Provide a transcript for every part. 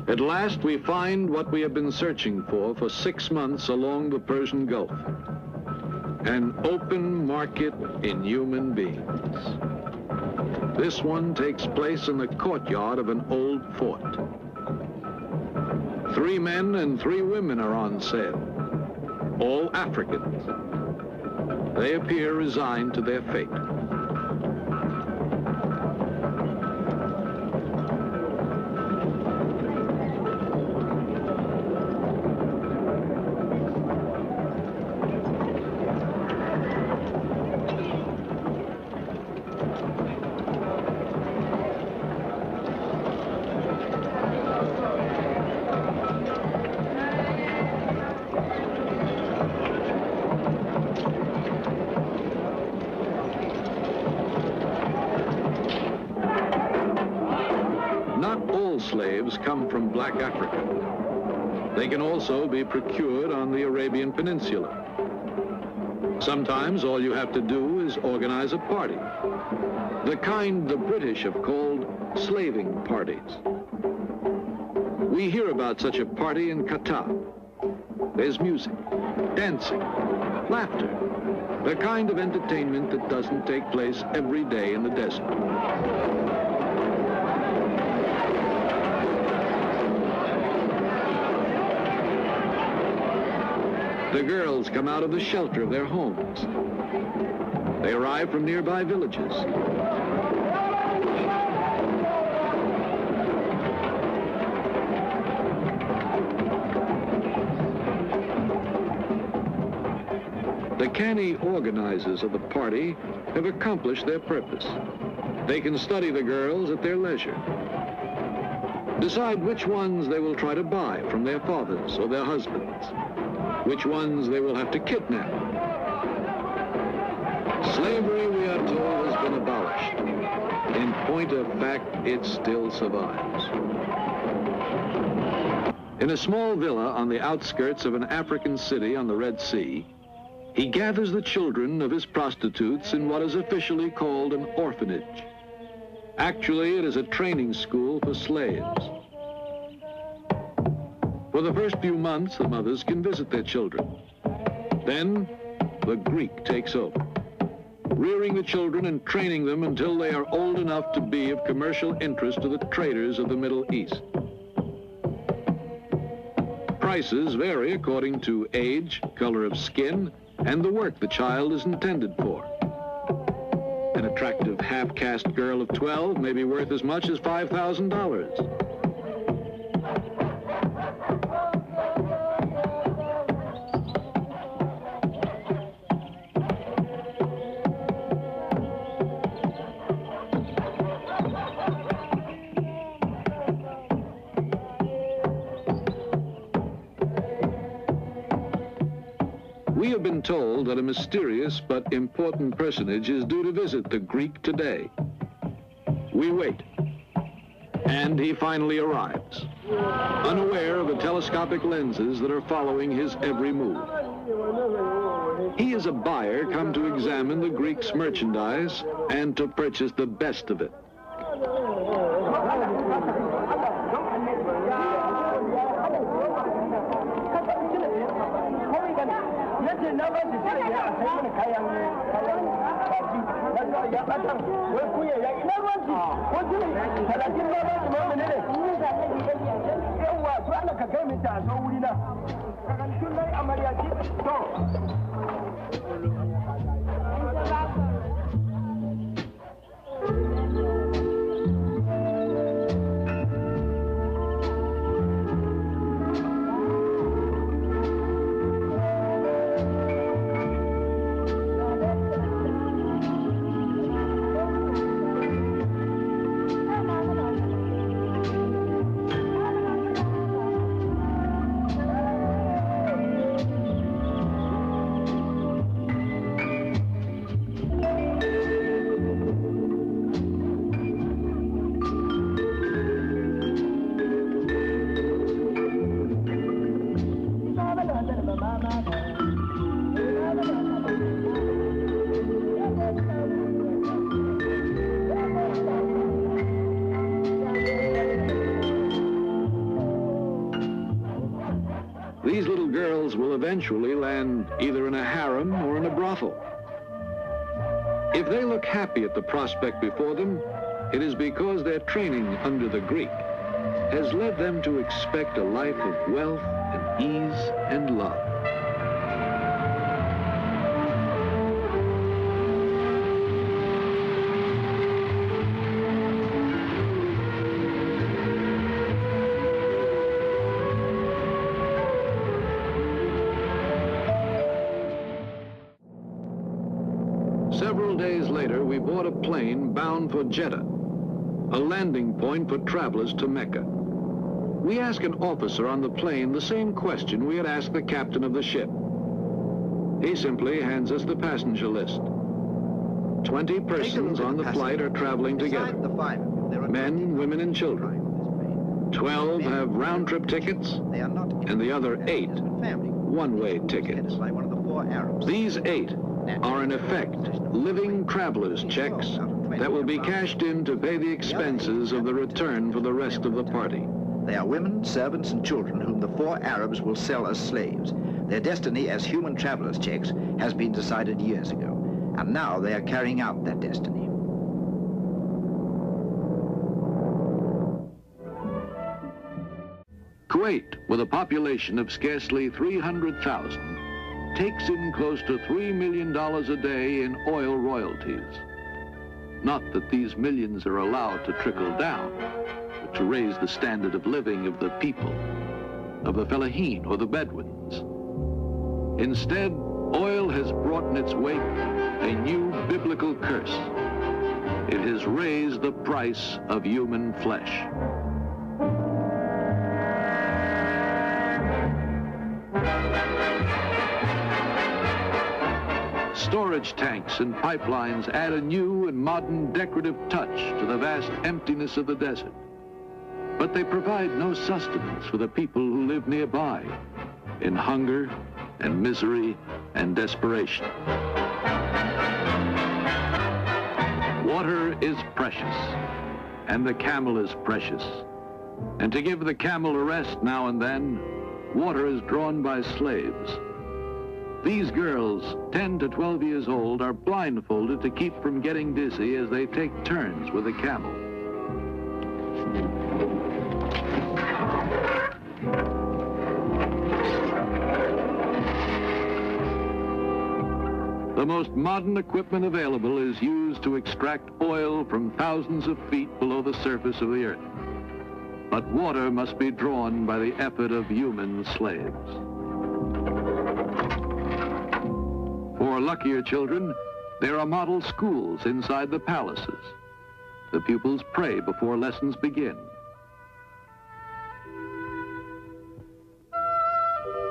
At last, we find what we have been searching for 6 months along the Persian Gulf. An open market in human beings. This one takes place in the courtyard of an old fort. 3 men and 3 women are on sale, all Africans. They appear resigned to their fate. Slaves come from black Africa. They can also be procured on the Arabian Peninsula. Sometimes all you have to do is organize a party, the kind the British have called slaving parties. We hear about such a party in Qatar. There's music, dancing, laughter, the kind of entertainment that doesn't take place every day in the desert. The girls come out of the shelter of their homes. They arrive from nearby villages. The canny organizers of the party have accomplished their purpose. They can study the girls at their leisure, decide which ones they will try to buy from their fathers or their husbands, which ones they will have to kidnap. Slavery, we are told, has been abolished. In point of fact, it still survives. In a small villa on the outskirts of an African city on the Red Sea, he gathers the children of his prostitutes in what is officially called an orphanage. Actually, it is a training school for slaves. For the first few months, the mothers can visit their children. Then, the Greek takes over, rearing the children and training them until they are old enough to be of commercial interest to the traders of the Middle East. Prices vary according to age, color of skin, and the work the child is intended for. An attractive half-caste girl of 12 may be worth as much as $5,000. We have been told that a mysterious but important personage is due to visit the Greek today. We wait, and he finally arrives, unaware of the telescopic lenses that are following his every move. He is a buyer come to examine the Greek's merchandise and to purchase the best of it. will eventually land either in a harem or in a brothel. If they look happy at the prospect before them, it is because their training under the Greek has led them to expect a life of wealth and ease and love. Several days later, we board a plane bound for Jeddah, a landing point for travelers to Mecca. We ask an officer on the plane the same question we had asked the captain of the ship. He simply hands us the passenger list. 20 persons on the flight are traveling together. Men, women, and children. 12 have round-trip tickets, and the other 8 one-way tickets. These 8 are in effect living traveler's checks that will be cashed in to pay the expenses of the return for the rest of the party. They are women, servants, and children whom the 4 Arabs will sell as slaves. Their destiny as human traveler's checks has been decided years ago, and now they are carrying out that destiny. Kuwait, with a population of scarcely 300,000, takes in close to $3 million a day in oil royalties. Not that these millions are allowed to trickle down, but to raise the standard of living of the people, of the Fellahin or the Bedouins. Instead, oil has brought in its wake a new biblical curse. It has raised the price of human flesh. Storage tanks and pipelines add a new and modern decorative touch to the vast emptiness of the desert. But they provide no sustenance for the people who live nearby, in hunger and misery and desperation. Water is precious, and the camel is precious. And to give the camel a rest now and then, water is drawn by slaves. These girls, 10 to 12 years old, are blindfolded to keep from getting dizzy as they take turns with a camel. The most modern equipment available is used to extract oil from thousands of feet below the surface of the earth. But water must be drawn by the effort of human slaves. For luckier children, there are model schools inside the palaces. The pupils pray before lessons begin.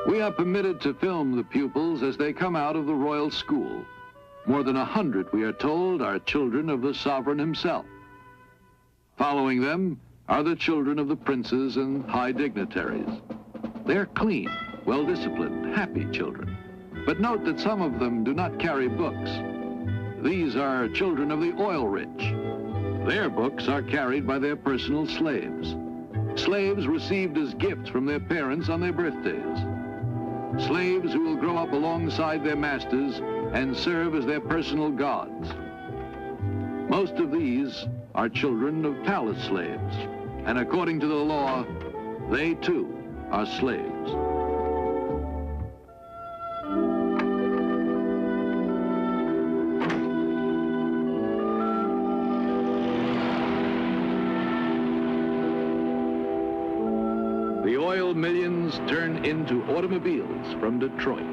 We are permitted to film the pupils as they come out of the royal school. More than 100, we are told, are children of the sovereign himself. Following them are the children of the princes and high dignitaries. They're clean, well-disciplined, happy children. But note that some of them do not carry books. These are children of the oil rich. Their books are carried by their personal slaves. Slaves received as gifts from their parents on their birthdays. Slaves who will grow up alongside their masters and serve as their personal gods. Most of these are children of palace slaves, and according to the law, they too are slaves. The oil millions turn into automobiles from Detroit,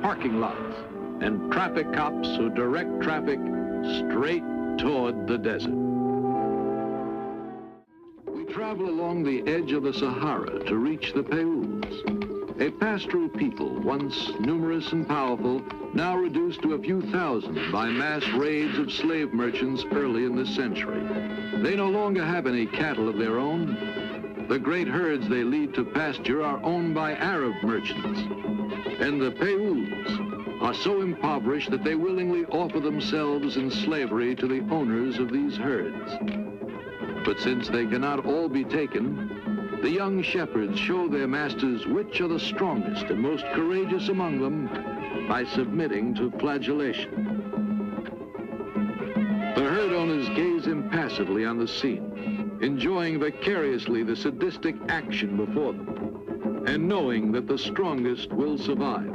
parking lots, and traffic cops who direct traffic straight toward the desert. We travel along the edge of the Sahara to reach the Peuls, a pastoral people once numerous and powerful, now reduced to a few thousand by mass raids of slave merchants early in this century. They no longer have any cattle of their own. The great herds they lead to pasture are owned by Arab merchants, and the Peuls are so impoverished that they willingly offer themselves in slavery to the owners of these herds. But since they cannot all be taken, The young shepherds show their masters which are the strongest and most courageous among them by submitting to flagellation. The herd owners gaze impassively on the scene, enjoying vicariously the sadistic action before them, and knowing that the strongest will survive.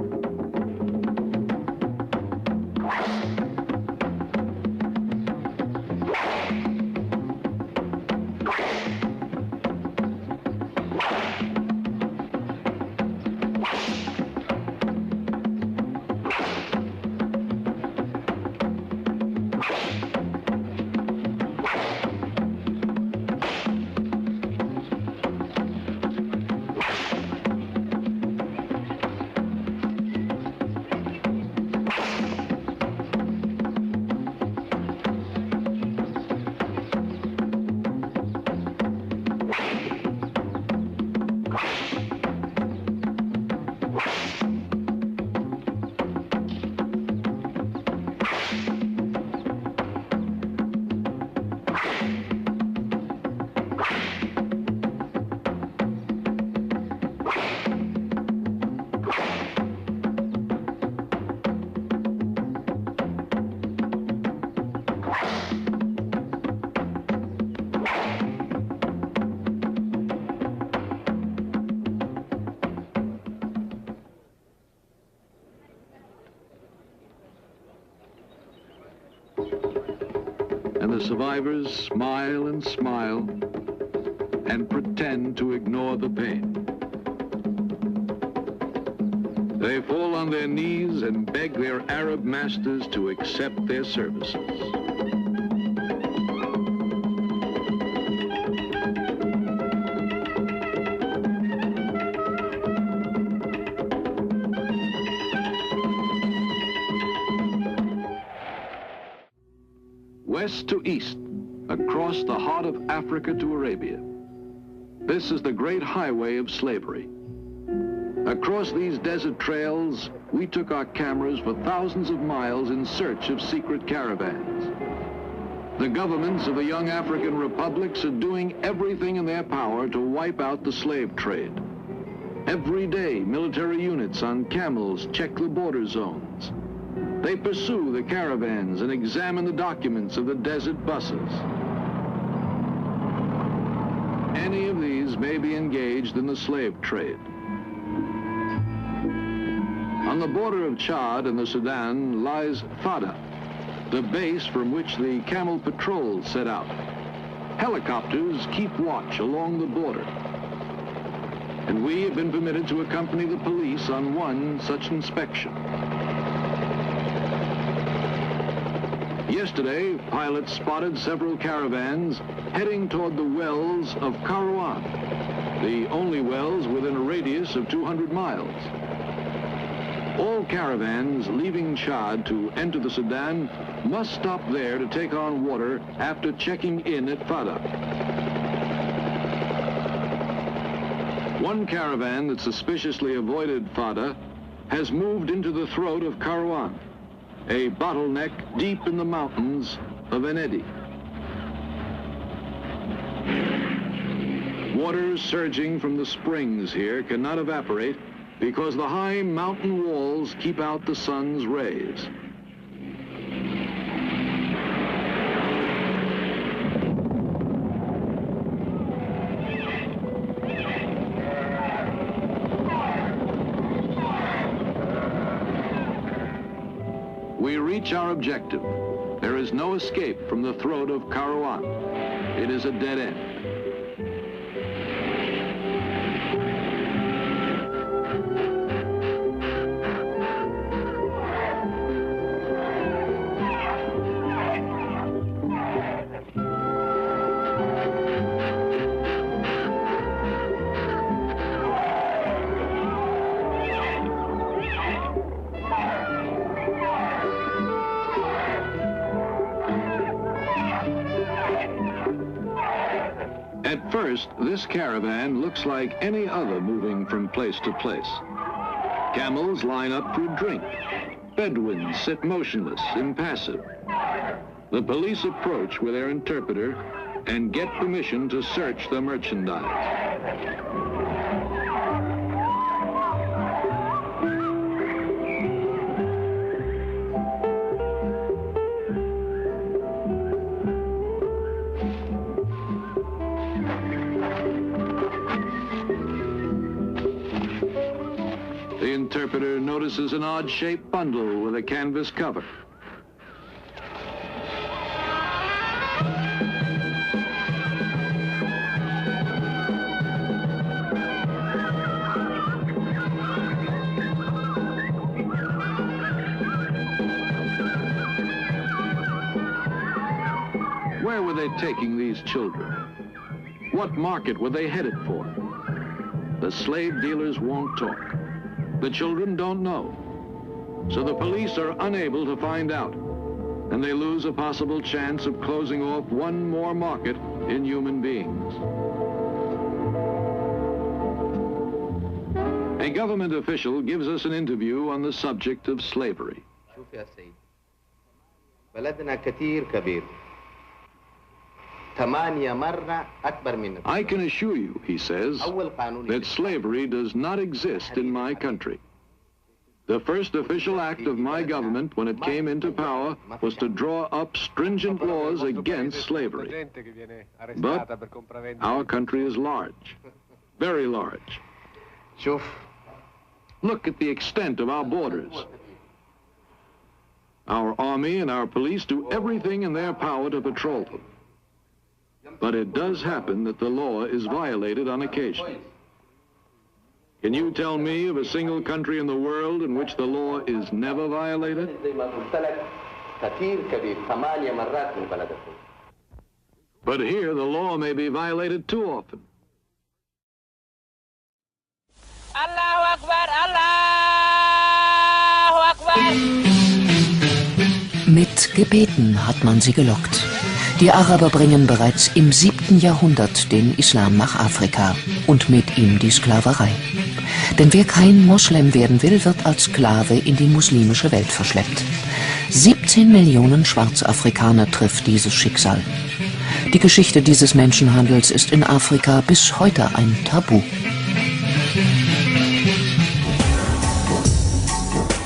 And the survivors smile and smile and pretend to ignore the pain. They fall on their knees and beg their Arab masters to accept their services. West to east, across the heart of Africa to Arabia. This is the great highway of slavery. Across these desert trails, we took our cameras for thousands of miles in search of secret caravans. The governments of the young African republics are doing everything in their power to wipe out the slave trade. Every day, military units on camels check the border zones. They pursue the caravans and examine the documents of the desert buses. Any of these may be engaged in the slave trade. On the border of Chad and the Sudan lies Fada, the base from which the camel patrols set out. Helicopters keep watch along the border. And we have been permitted to accompany the police on one such inspection. Yesterday, pilots spotted several caravans heading toward the wells of Kairouan, the only wells within a radius of 200 miles. All caravans leaving Chad to enter the Sudan must stop there to take on water after checking in at Fada. One caravan that suspiciously avoided Fada has moved into the throat of Kairouan, a bottleneck deep in the mountains of Enedi. Water surging from the springs here cannot evaporate because the high mountain walls keep out the sun's rays. We reach our objective. There is no escape from the throat of Kairouan. It is a dead end. At first, this caravan looks like any other moving from place to place. Camels line up for a drink. Bedouins sit motionless, impassive. The police approach with their interpreter and get permission to search the merchandise. The interpreter notices an odd-shaped bundle with a canvas cover. Where were they taking these children? What market were they headed for? The slave dealers won't talk. The children don't know. So the police are unable to find out, and they lose a possible chance of closing off one more market in human beings. A government official gives us an interview on the subject of slavery. I can assure you, he says, that slavery does not exist in my country. The first official act of my government when it came into power was to draw up stringent laws against slavery. But our country is large, very large. Look at the extent of our borders. Our army and our police do everything in their power to patrol them. But it does happen that the law is violated on occasion. Can you tell me of a single country in the world in which the law is never violated? But here the law may be violated too often. Allahu Akbar, Allahu Akbar. Mit Gebeten hat man sie gelockt. Die Araber bringen bereits im 7. Jahrhundert den Islam nach Afrika und mit ihm die Sklaverei. Denn wer kein Moslem werden will, wird als Sklave in die muslimische Welt verschleppt. 17 Millionen Schwarzafrikaner trifft dieses Schicksal. Die Geschichte dieses Menschenhandels ist in Afrika bis heute ein Tabu.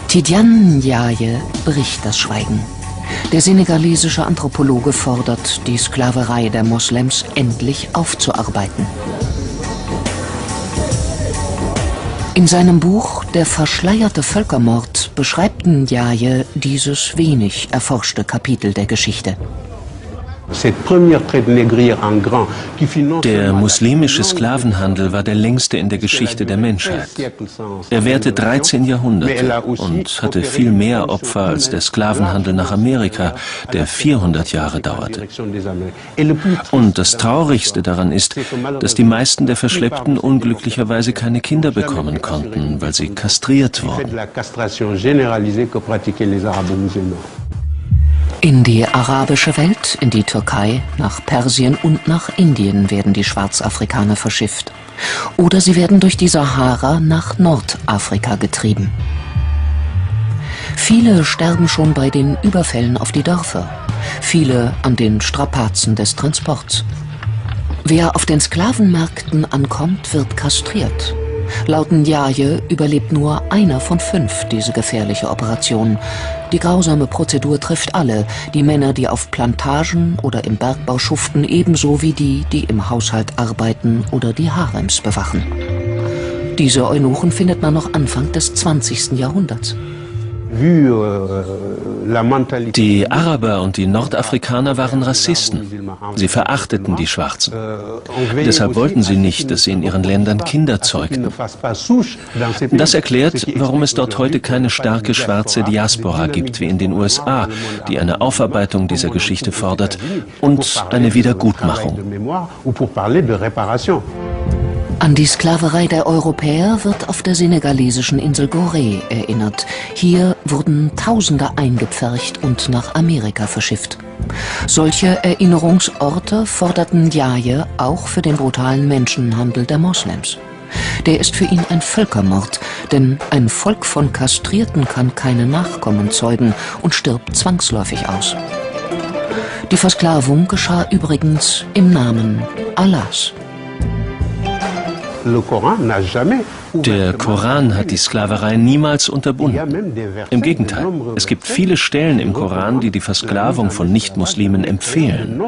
Tidiane Ndiaye bricht das Schweigen. Der senegalesische Anthropologe fordert, die Sklaverei der Moslems endlich aufzuarbeiten. In seinem Buch »Der verschleierte Völkermord« beschreibt Ndiaye dieses wenig erforschte Kapitel der Geschichte. Der muslimische Sklavenhandel war der längste in der Geschichte der Menschheit. Er währte 13 Jahrhunderte und hatte viel mehr Opfer als der Sklavenhandel nach Amerika, der 400 Jahre dauerte. Und das Traurigste daran ist, dass die meisten der Verschleppten unglücklicherweise keine Kinder bekommen konnten, weil sie kastriert wurden. In die arabische Welt, in die Türkei, nach Persien und nach Indien werden die Schwarzafrikaner verschifft. Oder sie werden durch die Sahara nach Nordafrika getrieben. Viele sterben schon bei den Überfällen auf die Dörfer, viele an den Strapazen des Transports. Wer auf den Sklavenmärkten ankommt, wird kastriert. Laut Ndiaye überlebt nur einer von 5 diese gefährliche Operation. Die grausame Prozedur trifft alle, die Männer, die auf Plantagen oder im Bergbau schuften, ebenso wie die, die im Haushalt arbeiten oder die Harems bewachen. Diese Eunuchen findet man noch Anfang des 20. Jahrhunderts. Die Araber und die Nordafrikaner waren Rassisten. Sie verachteten die Schwarzen. Deshalb wollten sie nicht, dass sie in ihren Ländern Kinder zeugten. Das erklärt, warum es dort heute keine starke schwarze Diaspora gibt wie in den USA, die eine Aufarbeitung dieser Geschichte fordert und eine Wiedergutmachung. An die Sklaverei der Europäer wird auf der senegalesischen Insel Gorée erinnert. Hier wurden Tausende eingepfercht und nach Amerika verschifft. Solche Erinnerungsorte forderten Ndiaye auch für den brutalen Menschenhandel der Moslems. Der ist für ihn ein Völkermord, denn ein Volk von Kastrierten kann keine Nachkommen zeugen und stirbt zwangsläufig aus. Die Versklavung geschah übrigens im Namen Allahs. Der Koran hat die Sklaverei niemals unterbunden. Im Gegenteil, es gibt viele Stellen im Koran, die die Versklavung von Nichtmuslimen empfehlen.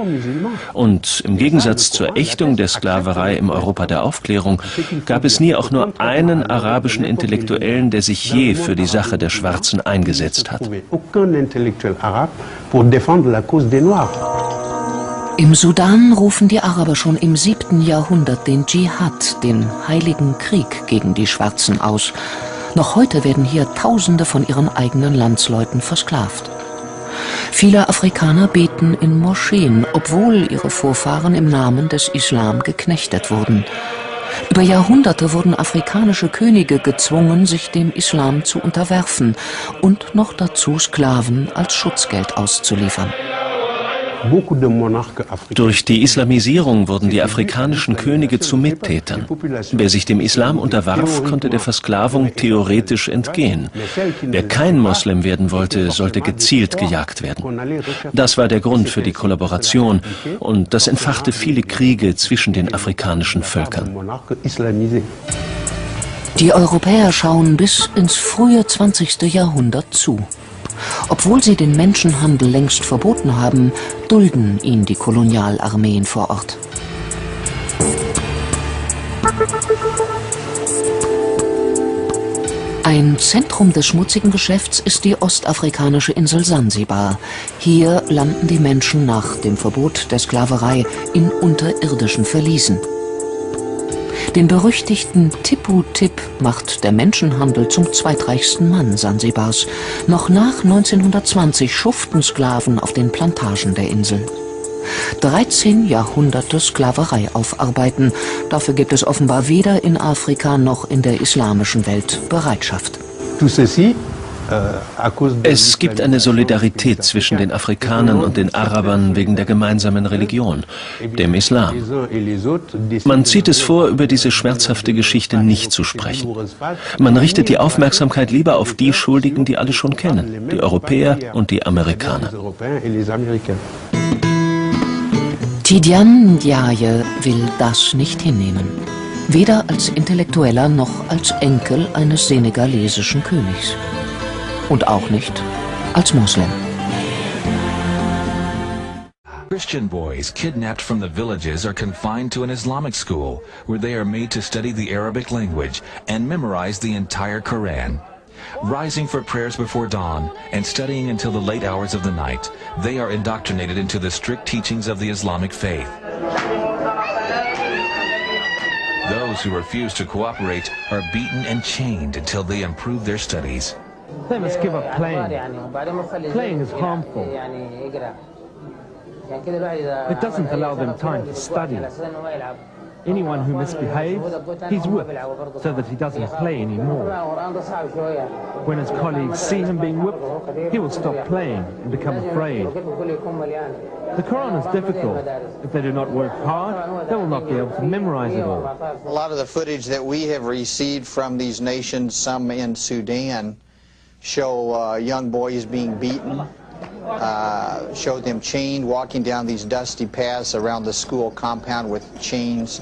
Und im Gegensatz zur Ächtung der Sklaverei im Europa der Aufklärung gab es nie auch nur einen arabischen Intellektuellen, der sich je für die Sache der Schwarzen eingesetzt hat. Im Sudan rufen die Araber schon im 7. Jahrhundert den Dschihad, den heiligen Krieg gegen die Schwarzen aus. Noch heute werden hier Tausende von ihren eigenen Landsleuten versklavt. Viele Afrikaner beten in Moscheen, obwohl ihre Vorfahren im Namen des Islam geknechtet wurden. Über Jahrhunderte wurden afrikanische Könige gezwungen, sich dem Islam zu unterwerfen und noch dazu Sklaven als Schutzgeld auszuliefern. Durch die Islamisierung wurden die afrikanischen Könige zu Mittätern. Wer sich dem Islam unterwarf, konnte der Versklavung theoretisch entgehen. Wer kein Moslem werden wollte, sollte gezielt gejagt werden. Das war der Grund für die Kollaboration und das entfachte viele Kriege zwischen den afrikanischen Völkern. Die Europäer schauen bis ins frühe 20. Jahrhundert zu. Obwohl sie den Menschenhandel längst verboten haben, dulden ihn die Kolonialarmeen vor Ort. Ein Zentrum des schmutzigen Geschäfts ist die ostafrikanische Insel Sansibar. Hier landen die Menschen nach dem Verbot der Sklaverei in unterirdischen Verliesen. Den berüchtigten Tipu-Tip macht der Menschenhandel zum zweitreichsten Mann Sansibars. Noch nach 1920 schuften Sklaven auf den Plantagen der Insel. 13 Jahrhunderte Sklaverei aufarbeiten, dafür gibt es offenbar weder in Afrika noch in der islamischen Welt Bereitschaft. Es gibt eine Solidarität zwischen den Afrikanern und den Arabern wegen der gemeinsamen Religion, dem Islam. Man zieht es vor, über diese schmerzhafte Geschichte nicht zu sprechen. Man richtet die Aufmerksamkeit lieber auf die Schuldigen, die alle schon kennen, die Europäer und die Amerikaner. Tidiane Ndiaye will das nicht hinnehmen. Weder als Intellektueller noch als Enkel eines senegalesischen Königs. Und auch nicht als Moslem. Christian boys kidnapped from the villages are confined to an Islamic school where they are made to study the Arabic language and memorize the entire Quran. Rising for prayers before dawn and studying until the late hours of the night, they are indoctrinated into the strict teachings of the Islamic faith. Those who refuse to cooperate are beaten and chained until they improve their studies. They must give up playing. Playing is harmful. It doesn't allow them time to study. Anyone who misbehaves, he's whipped so that he doesn't play anymore. When his colleagues see him being whipped, he will stop playing and become afraid. The Quran is difficult. If they do not work hard, they will not be able to memorize it all. A lot of the footage that we have received from these nations, some in Sudan, show young boys being beaten, show them chained, walking down these dusty paths around the school compound with chains.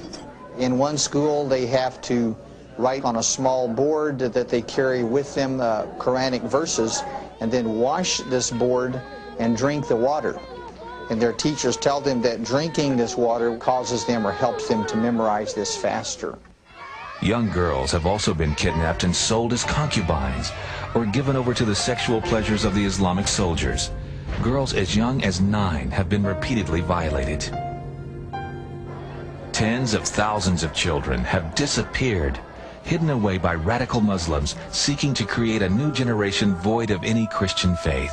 In one school, they have to write on a small board that they carry with them the Quranic verses and then wash this board and drink the water. And their teachers tell them that drinking this water causes them or helps them to memorize this faster. Young girls have also been kidnapped and sold as concubines or given over to the sexual pleasures of the Islamic soldiers. Girls as young as 9 have been repeatedly violated. Tens of thousands of children have disappeared, hidden away by radical Muslims seeking to create a new generation void of any Christian faith.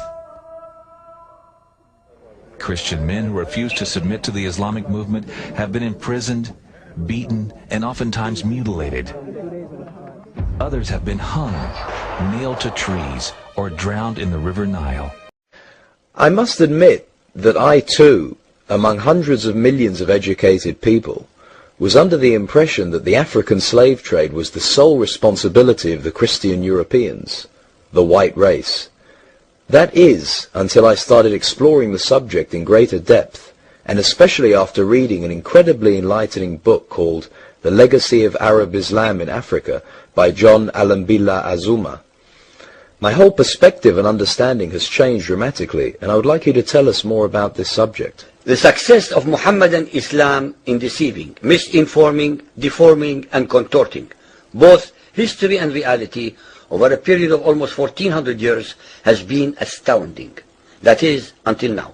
Christian men who refuse to submit to the Islamic movement have been imprisoned, beaten, and oftentimes mutilated. Others have been hung, nailed to trees, or drowned in the River Nile. I must admit that I too, among hundreds of millions of educated people, was under the impression that the African slave trade was the sole responsibility of the Christian Europeans, the white race. That is, until I started exploring the subject in greater depth, and especially after reading an incredibly enlightening book called The Legacy of Arab Islam in Africa by John Alambila Azuma. My whole perspective and understanding has changed dramatically, and I would like you to tell us more about this subject. The success of Muhammadan Islam in deceiving, misinforming, deforming, and contorting both history and reality over a period of almost 1400 years has been astounding. That is, until now.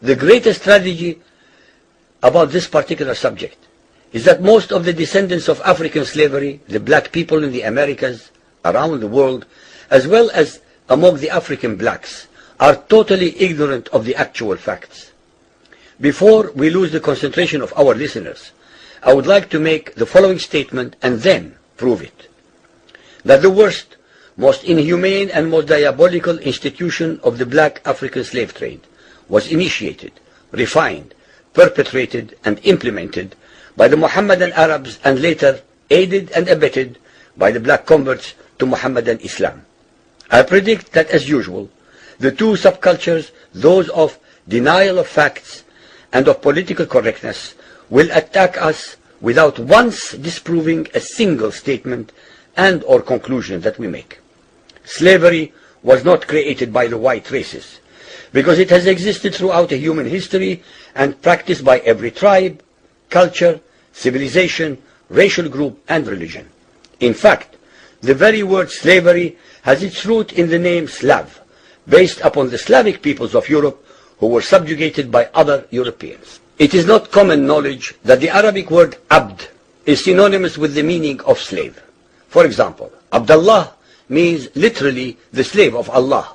The greatest tragedy about this particular subject is that most of the descendants of African slavery, the black people in the Americas, around the world, as well as among the African blacks, are totally ignorant of the actual facts. Before we lose the concentration of our listeners, I would like to make the following statement and then prove it. That the worst, most inhumane and most diabolical institution of the black African slave trade was initiated, refined, perpetrated and implemented by the Mohammedan Arabs and later aided and abetted by the black converts to Mohammedan Islam. I predict that, as usual, the two subcultures, those of denial of facts and of political correctness, will attack us without once disproving a single statement and or conclusion that we make. Slavery was not created by the white races, because it has existed throughout human history and practiced by every tribe, culture, civilization, racial group and religion. In fact, the very word slavery has its root in the name Slav, based upon the Slavic peoples of Europe who were subjugated by other Europeans. It is not common knowledge that the Arabic word abd is synonymous with the meaning of slave. For example, Abdullah means literally the slave of Allah,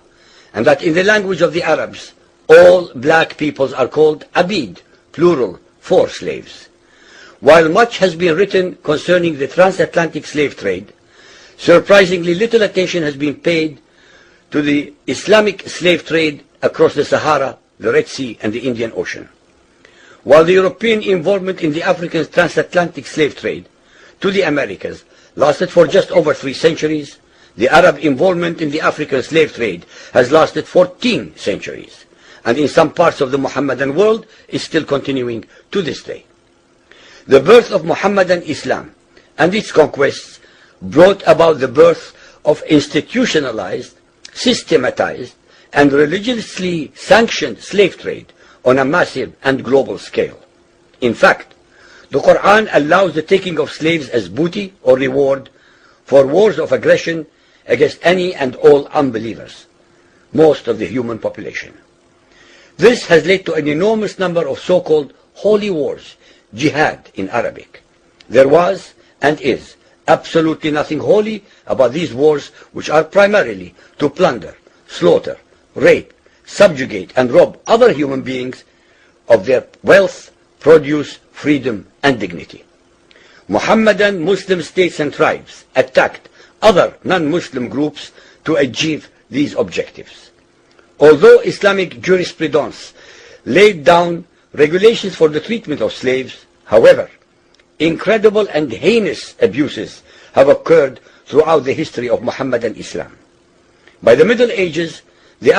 and that in the language of the Arabs, all black peoples are called abid, plural, for slaves. While much has been written concerning the transatlantic slave trade, surprisingly little attention has been paid to the Islamic slave trade across the Sahara, the Red Sea, and the Indian Ocean. While the European involvement in the African transatlantic slave trade to the Americas lasted for just over 3 centuries, the Arab involvement in the African slave trade has lasted 14 centuries, and in some parts of the Mohammedan world is still continuing to this day. The birth of Mohammedan Islam and its conquests brought about the birth of institutionalized, systematized, and religiously sanctioned slave trade on a massive and global scale. In fact, the Quran allows the taking of slaves as booty or reward for wars of aggression against any and all unbelievers, most of the human population. This has led to an enormous number of so-called holy wars, jihad in Arabic. There was and is absolutely nothing holy about these wars, which are primarily to plunder, slaughter, rape, subjugate and rob other human beings of their wealth, produce, freedom and dignity. Mohammedan Muslim states and tribes attacked other non-Muslim groups to achieve these objectives. Although Islamic jurisprudence laid down regulations for the treatment of slaves, however, incredible and heinous abuses have occurred throughout the history of Mohammedan Islam. By the Middle Ages, the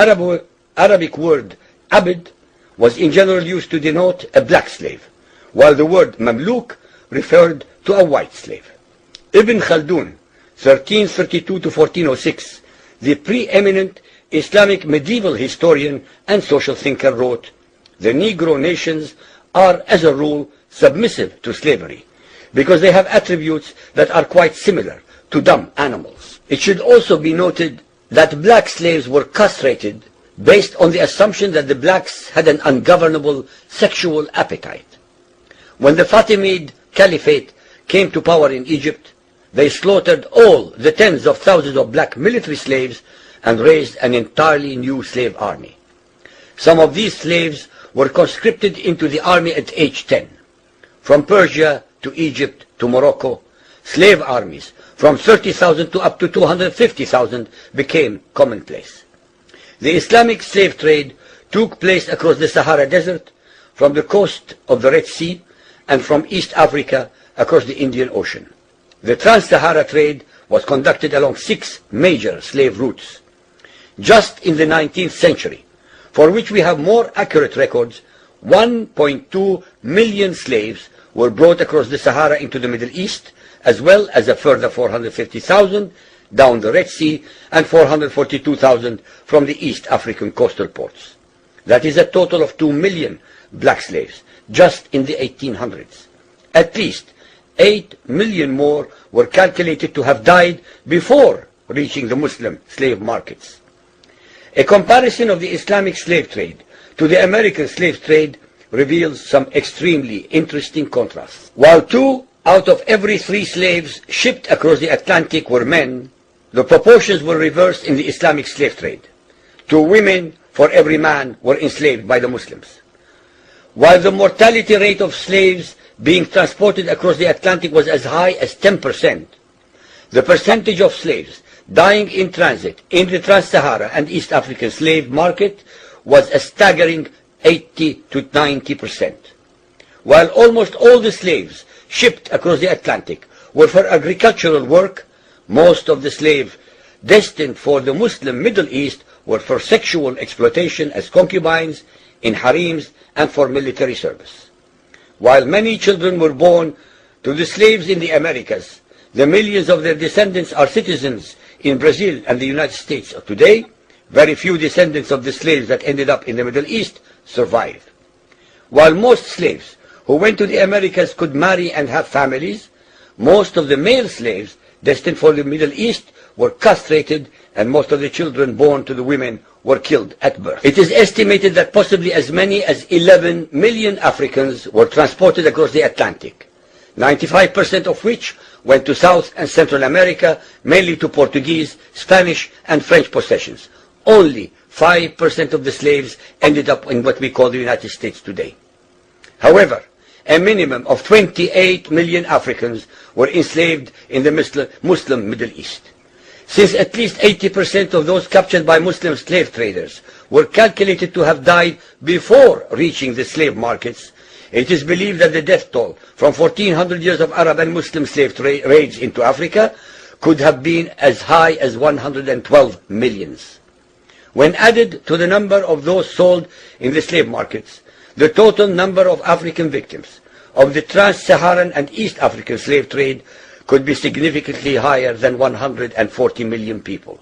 Arabic word abd was in general used to denote a black slave, while the word mamluk referred to a white slave. Ibn Khaldun, 1332 to 1406, the preeminent Islamic medieval historian and social thinker, wrote, "The Negro nations are, as a rule, submissive to slavery, because they have attributes that are quite similar to dumb animals." It should also be noted that black slaves were castrated based on the assumption that the blacks had an ungovernable sexual appetite. When the Fatimid Caliphate came to power in Egypt, they slaughtered all the tens of thousands of black military slaves and raised an entirely new slave army. Some of these slaves were conscripted into the army at age 10. From Persia to Egypt to Morocco, slave armies from 30,000 to up to 250,000 became commonplace. The Islamic slave trade took place across the Sahara Desert, from the coast of the Red Sea, and from East Africa across the Indian Ocean. The Trans-Sahara trade was conducted along 6 major slave routes. just in the 19th century, for which we have more accurate records. 1.2 million slaves were brought across the Sahara into the Middle East, as well as a further 450,000 down the Red Sea and 442,000 from the East African coastal ports. That is a total of 2 million black slaves just in the 1800s. At least 8 million more were calculated to have died before reaching the Muslim slave markets. A comparison of the Islamic slave trade to the American slave trade reveals some extremely interesting contrasts. While 2 out of every 3 slaves shipped across the Atlantic were men, the proportions were reversed in the Islamic slave trade. 2 women for every man were enslaved by the Muslims. While the mortality rate of slaves being transported across the Atlantic was as high as 10%, the percentage of slaves dying in transit in the Trans-Sahara and East African slave market was a staggering 80 to 90%. While almost all the slaves shipped across the Atlantic were for agricultural work, most of the slaves destined for the Muslim Middle East were for sexual exploitation as concubines, in harems, and for military service. While many children were born to the slaves in the Americas, the millions of their descendants are citizens in Brazil and the United States today. Very few descendants of the slaves that ended up in the Middle East survived. While most slaves who went to the Americas could marry and have families, most of the male slaves destined for the Middle East were castrated, and most of the children born to the women were killed at birth. It is estimated that possibly as many as 11 million Africans were transported across the Atlantic, 95% of which went to South and Central America, mainly to Portuguese, Spanish, and French possessions. Only 5% of the slaves ended up in what we call the United States today. However, a minimum of 28 million Africans were enslaved in the Muslim Middle East. Since at least 80% of those captured by Muslim slave traders were calculated to have died before reaching the slave markets, it is believed that the death toll from 1400 years of Arab and Muslim slave raids into Africa could have been as high as 112 millions. When added to the number of those sold in the slave markets, the total number of African victims of the trans-Saharan and East African slave trade could be significantly higher than 140 million people.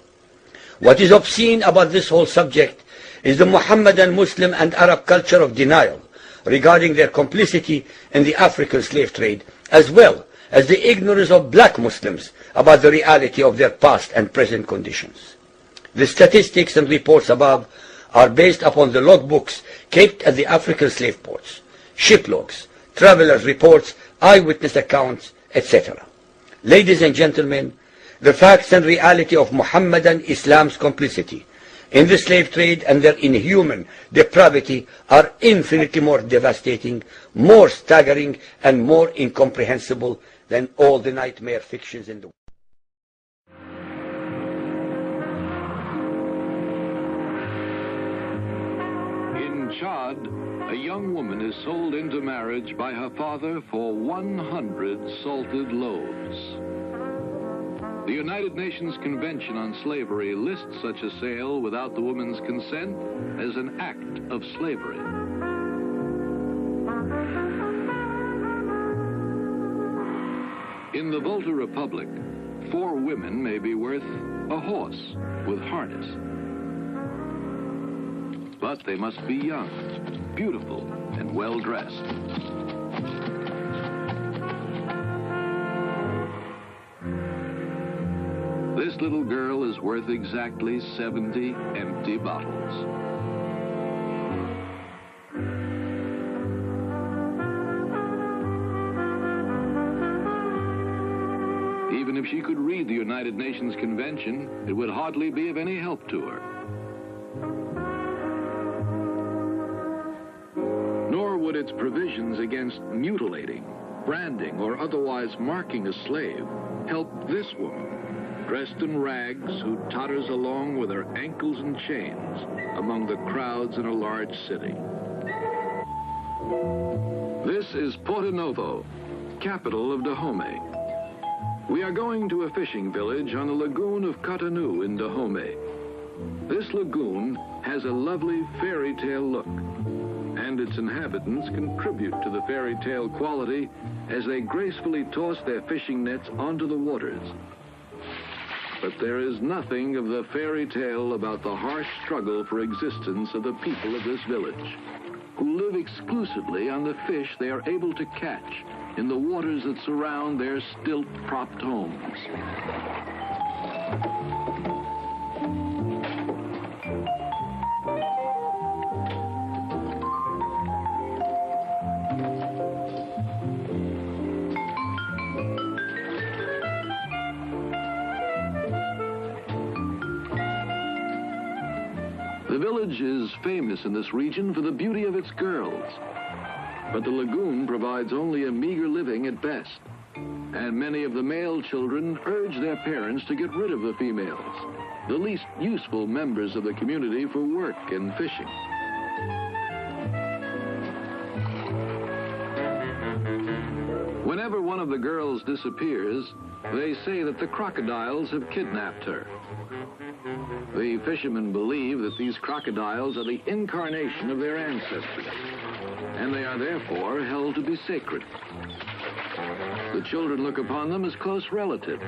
What is obscene about this whole subject is the Muhammadan, Muslim, and Arab culture of denial regarding their complicity in the African slave trade, as well as the ignorance of black Muslims about the reality of their past and present conditions. The statistics and reports above are based upon the logbooks kept at the African slave ports, ship logs, travelers' reports, eyewitness accounts, etc. Ladies and gentlemen, the facts and reality of Muhammadan Islam's complicity in the slave trade and their inhuman depravity are infinitely more devastating, more staggering, and more incomprehensible than all the nightmare fictions in the world. In Chad, a young woman is sold into marriage by her father for 100 salted loaves. The United Nations Convention on Slavery lists such a sale without the woman's consent as an act of slavery. In the Volta Republic, 4 women may be worth a horse with harness. But they must be young, beautiful, and well-dressed. This little girl is worth exactly 70 empty bottles. Even if she could read the United Nations Convention, it would hardly be of any help to her. Nor would its provisions against mutilating, branding, or otherwise marking a slave help this woman, dressed in rags, who totters along with her ankles in chains among the crowds in a large city. This is Porto Novo, capital of Dahomey. We are going to a fishing village on the lagoon of Cotonou in Dahomey. This lagoon has a lovely fairy tale look, and its inhabitants contribute to the fairy tale quality as they gracefully toss their fishing nets onto the waters. But there is nothing of the fairy tale about the harsh struggle for existence of the people of this village, who live exclusively on the fish they are able to catch in the waters that surround their stilt-propped homes. The village is famous in this region for the beauty of its girls, but the lagoon provides only a meager living at best, and many of the male children urge their parents to get rid of the females, the least useful members of the community for work and fishing. Whenever one of the girls disappears, they say that the crocodiles have kidnapped her. The fishermen believe that these crocodiles are the incarnation of their ancestors, and they are therefore held to be sacred. The children look upon them as close relatives.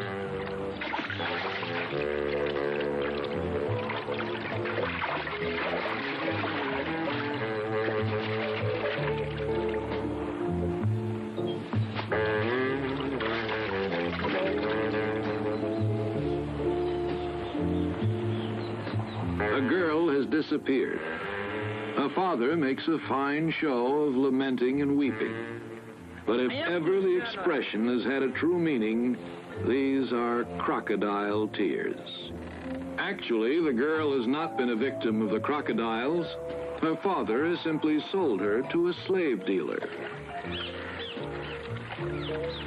A girl has disappeared. Her father makes a fine show of lamenting and weeping. But if ever the expression has had a true meaning, these are crocodile tears. Actually, the girl has not been a victim of the crocodiles. Her father has simply sold her to a slave dealer.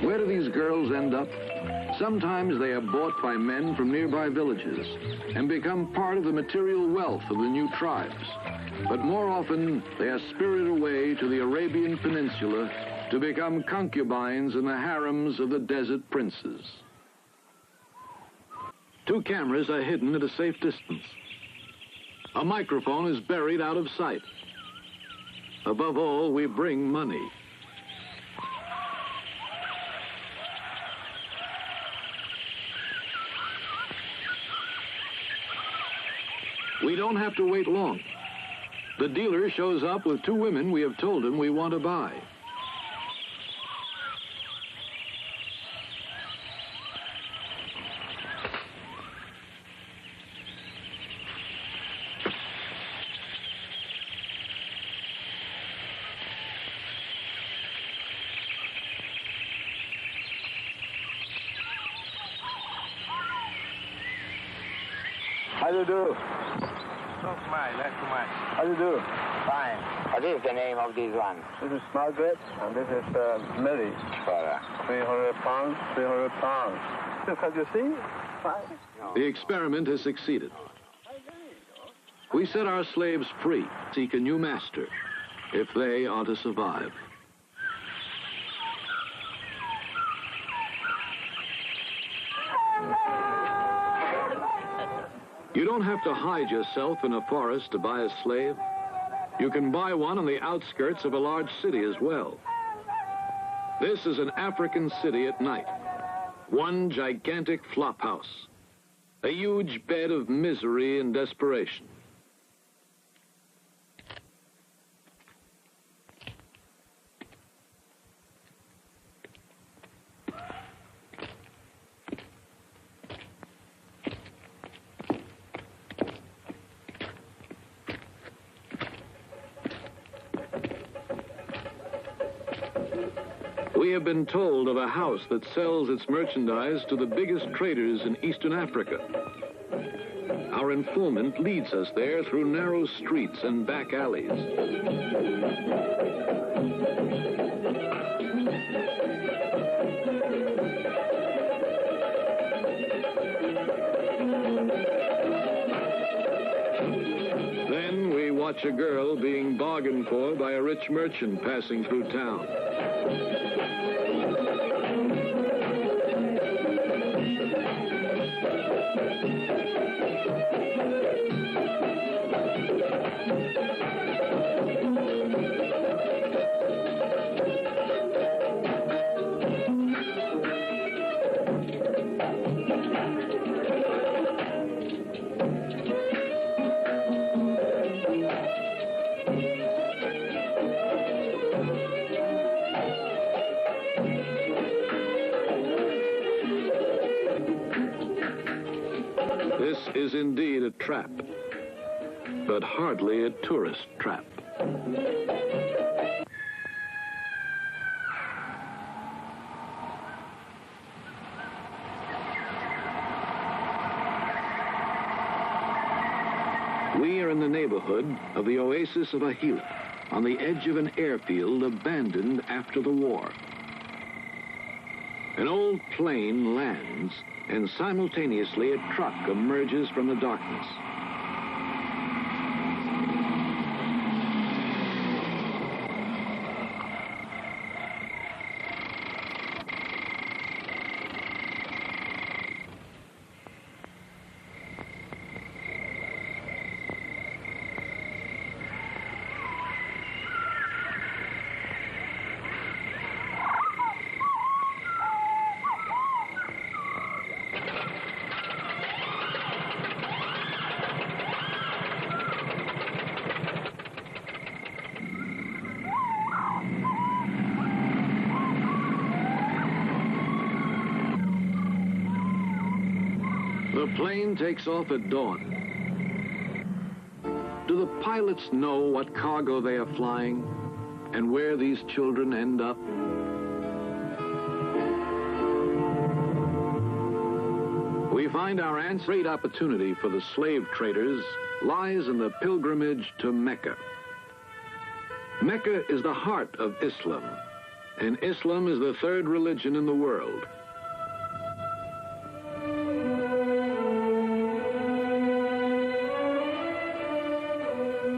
Where do these girls end up? Sometimes they are bought by men from nearby villages and become part of the material wealth of the new tribes. But more often, they are spirited away to the Arabian Peninsula to become concubines in the harems of the desert princes. 2 cameras are hidden at a safe distance. A microphone is buried out of sight. Above all, we bring money. We don't have to wait long. The dealer shows up with 2 women we have told him we want to buy. How do you do? Not mine, that's mine. How do you do? Fine. What is the name of this one? This is Margaret, and this is Mary. 300 pounds, 300 pounds. Can you see? Fine. The experiment has succeeded. We set our slaves free, seek a new master, if they are to survive. You don't have to hide yourself in a forest to buy a slave. You can buy one on the outskirts of a large city as well. This is an African city at night. One gigantic flophouse. A huge bed of misery and desperation. We have been told of a house that sells its merchandise to the biggest traders in Eastern Africa. Our informant leads us there through narrow streets and back alleys. Then we watch a girl being bargained for by a rich merchant passing through town. This is indeed a trap, but hardly a tourist trap. We are in the neighborhood of the oasis of Ahila, on the edge of an airfield abandoned after the war. An old plane lands, and simultaneously a truck emerges from the darkness. The plane takes off at dawn. Do the pilots know what cargo they are flying and where these children end up? We find our answer. Great opportunity for the slave traders lies in the pilgrimage to Mecca. Mecca is the heart of Islam, and Islam is the third religion in the world.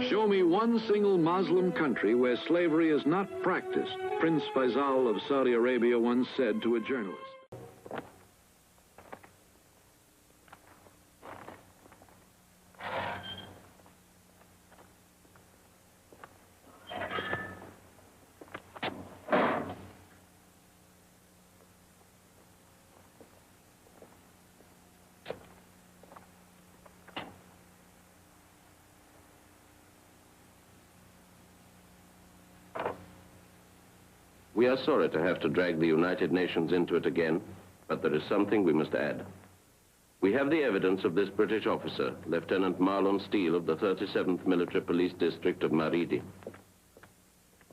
Show me one single Muslim country where slavery is not practiced, Prince Faisal of Saudi Arabia once said to a journalist. We are sorry to have to drag the United Nations into it again, but there is something we must add. We have the evidence of this British officer, Lieutenant Marlon Steele of the 37th Military Police District of Maridi.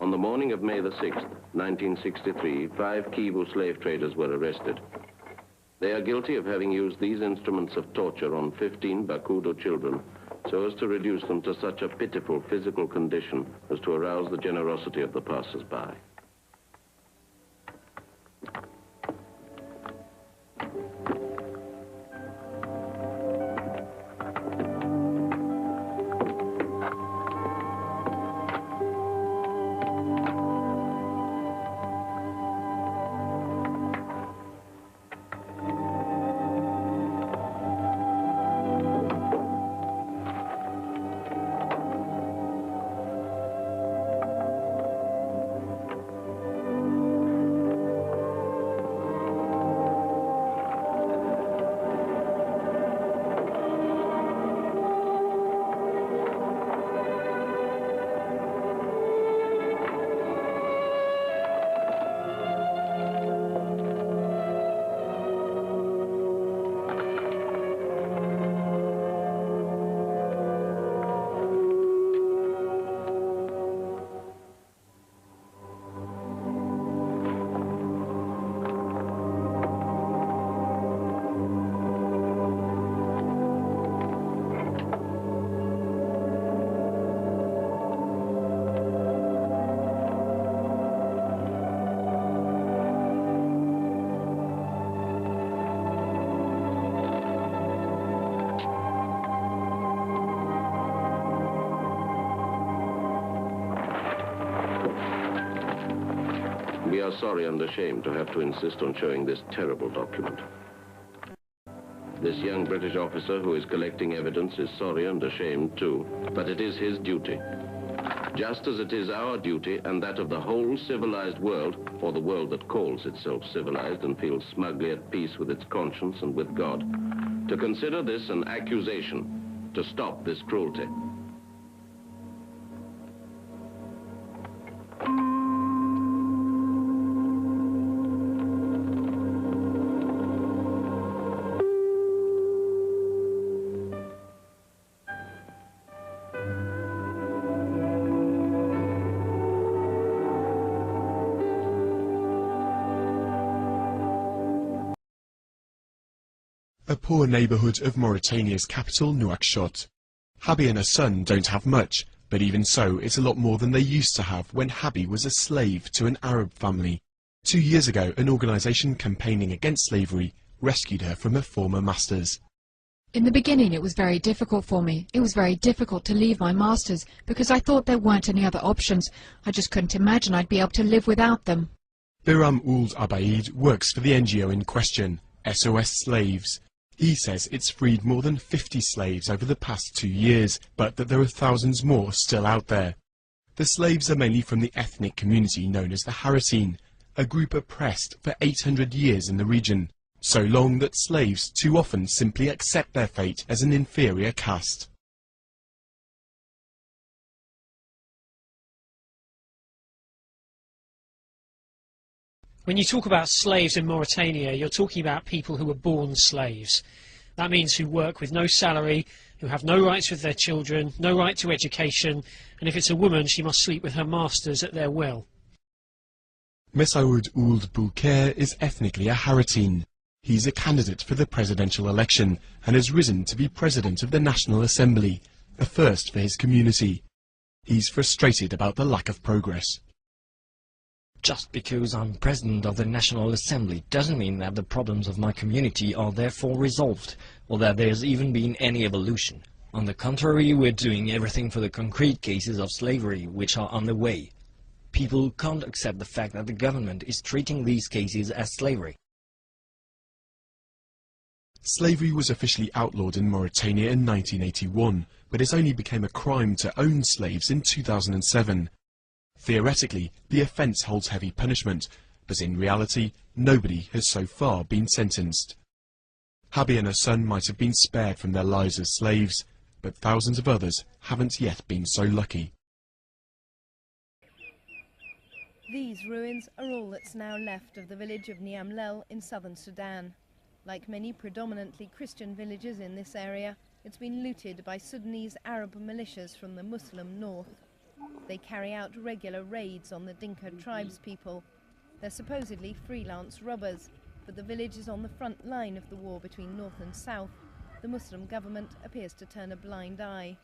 On the morning of May the 6th, 1963, 5 Kivu slave traders were arrested. They are guilty of having used these instruments of torture on 15 Bakudo children so as to reduce them to such a pitiful physical condition as to arouse the generosity of the passers-by. We are sorry and ashamed to have to insist on showing this terrible document. This young British officer who is collecting evidence is sorry and ashamed too, but it is his duty. Just as it is our duty and that of the whole civilized world, or the world that calls itself civilized and feels smugly at peace with its conscience and with God, to consider this an accusation, to stop this cruelty. A poor neighbourhood of Mauritania's capital, Nouakchott. Habi and her son don't have much, but even so, it's a lot more than they used to have when Habi was a slave to an Arab family. 2 years ago, an organisation campaigning against slavery rescued her from her former masters. In the beginning, it was very difficult for me. It was very difficult to leave my masters because I thought there weren't any other options. I just couldn't imagine I'd be able to live without them. Biram Ould Abaid works for the NGO in question, SOS Slaves. He says it's freed more than 50 slaves over the past 2 years, but that there are thousands more still out there. The slaves are mainly from the ethnic community known as the Haratine, a group oppressed for 800 years in the region, so long that slaves too often simply accept their fate as an inferior caste. When you talk about slaves in Mauritania, you're talking about people who were born slaves. That means who work with no salary, who have no rights with their children, no right to education, and if it's a woman, she must sleep with her masters at their will. Messaoud Ould Boulker is ethnically a Haratine. He's a candidate for the presidential election and has risen to be president of the National Assembly, a first for his community. He's frustrated about the lack of progress. Just because I'm president of the National Assembly doesn't mean that the problems of my community are therefore resolved, or that there's even been any evolution. On the contrary, we're doing everything for the concrete cases of slavery which are on the way. People can't accept the fact that the government is treating these cases as slavery. Slavery was officially outlawed in Mauritania in 1981, but it only became a crime to own slaves in 2007. Theoretically, the offence holds heavy punishment, but in reality, nobody has so far been sentenced. Habi and her son might have been spared from their lives as slaves, but thousands of others haven't yet been so lucky. These ruins are all that's now left of the village of Niamlel in southern Sudan. Like many predominantly Christian villages in this area, it's been looted by Sudanese Arab militias from the Muslim north. They carry out regular raids on the Dinka tribespeople. They're supposedly freelance robbers, but the village is on the front line of the war between north and south. The Muslim government appears to turn a blind eye.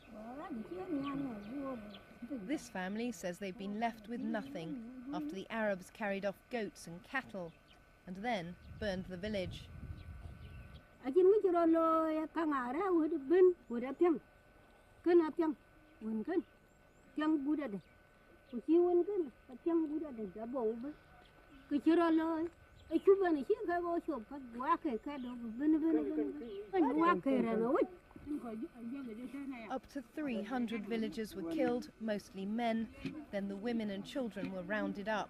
This family says they've been left with nothing after the Arabs carried off goats and cattle and then burned the village. Up to 300 villagers were killed, mostly men. Then the women and children were rounded up.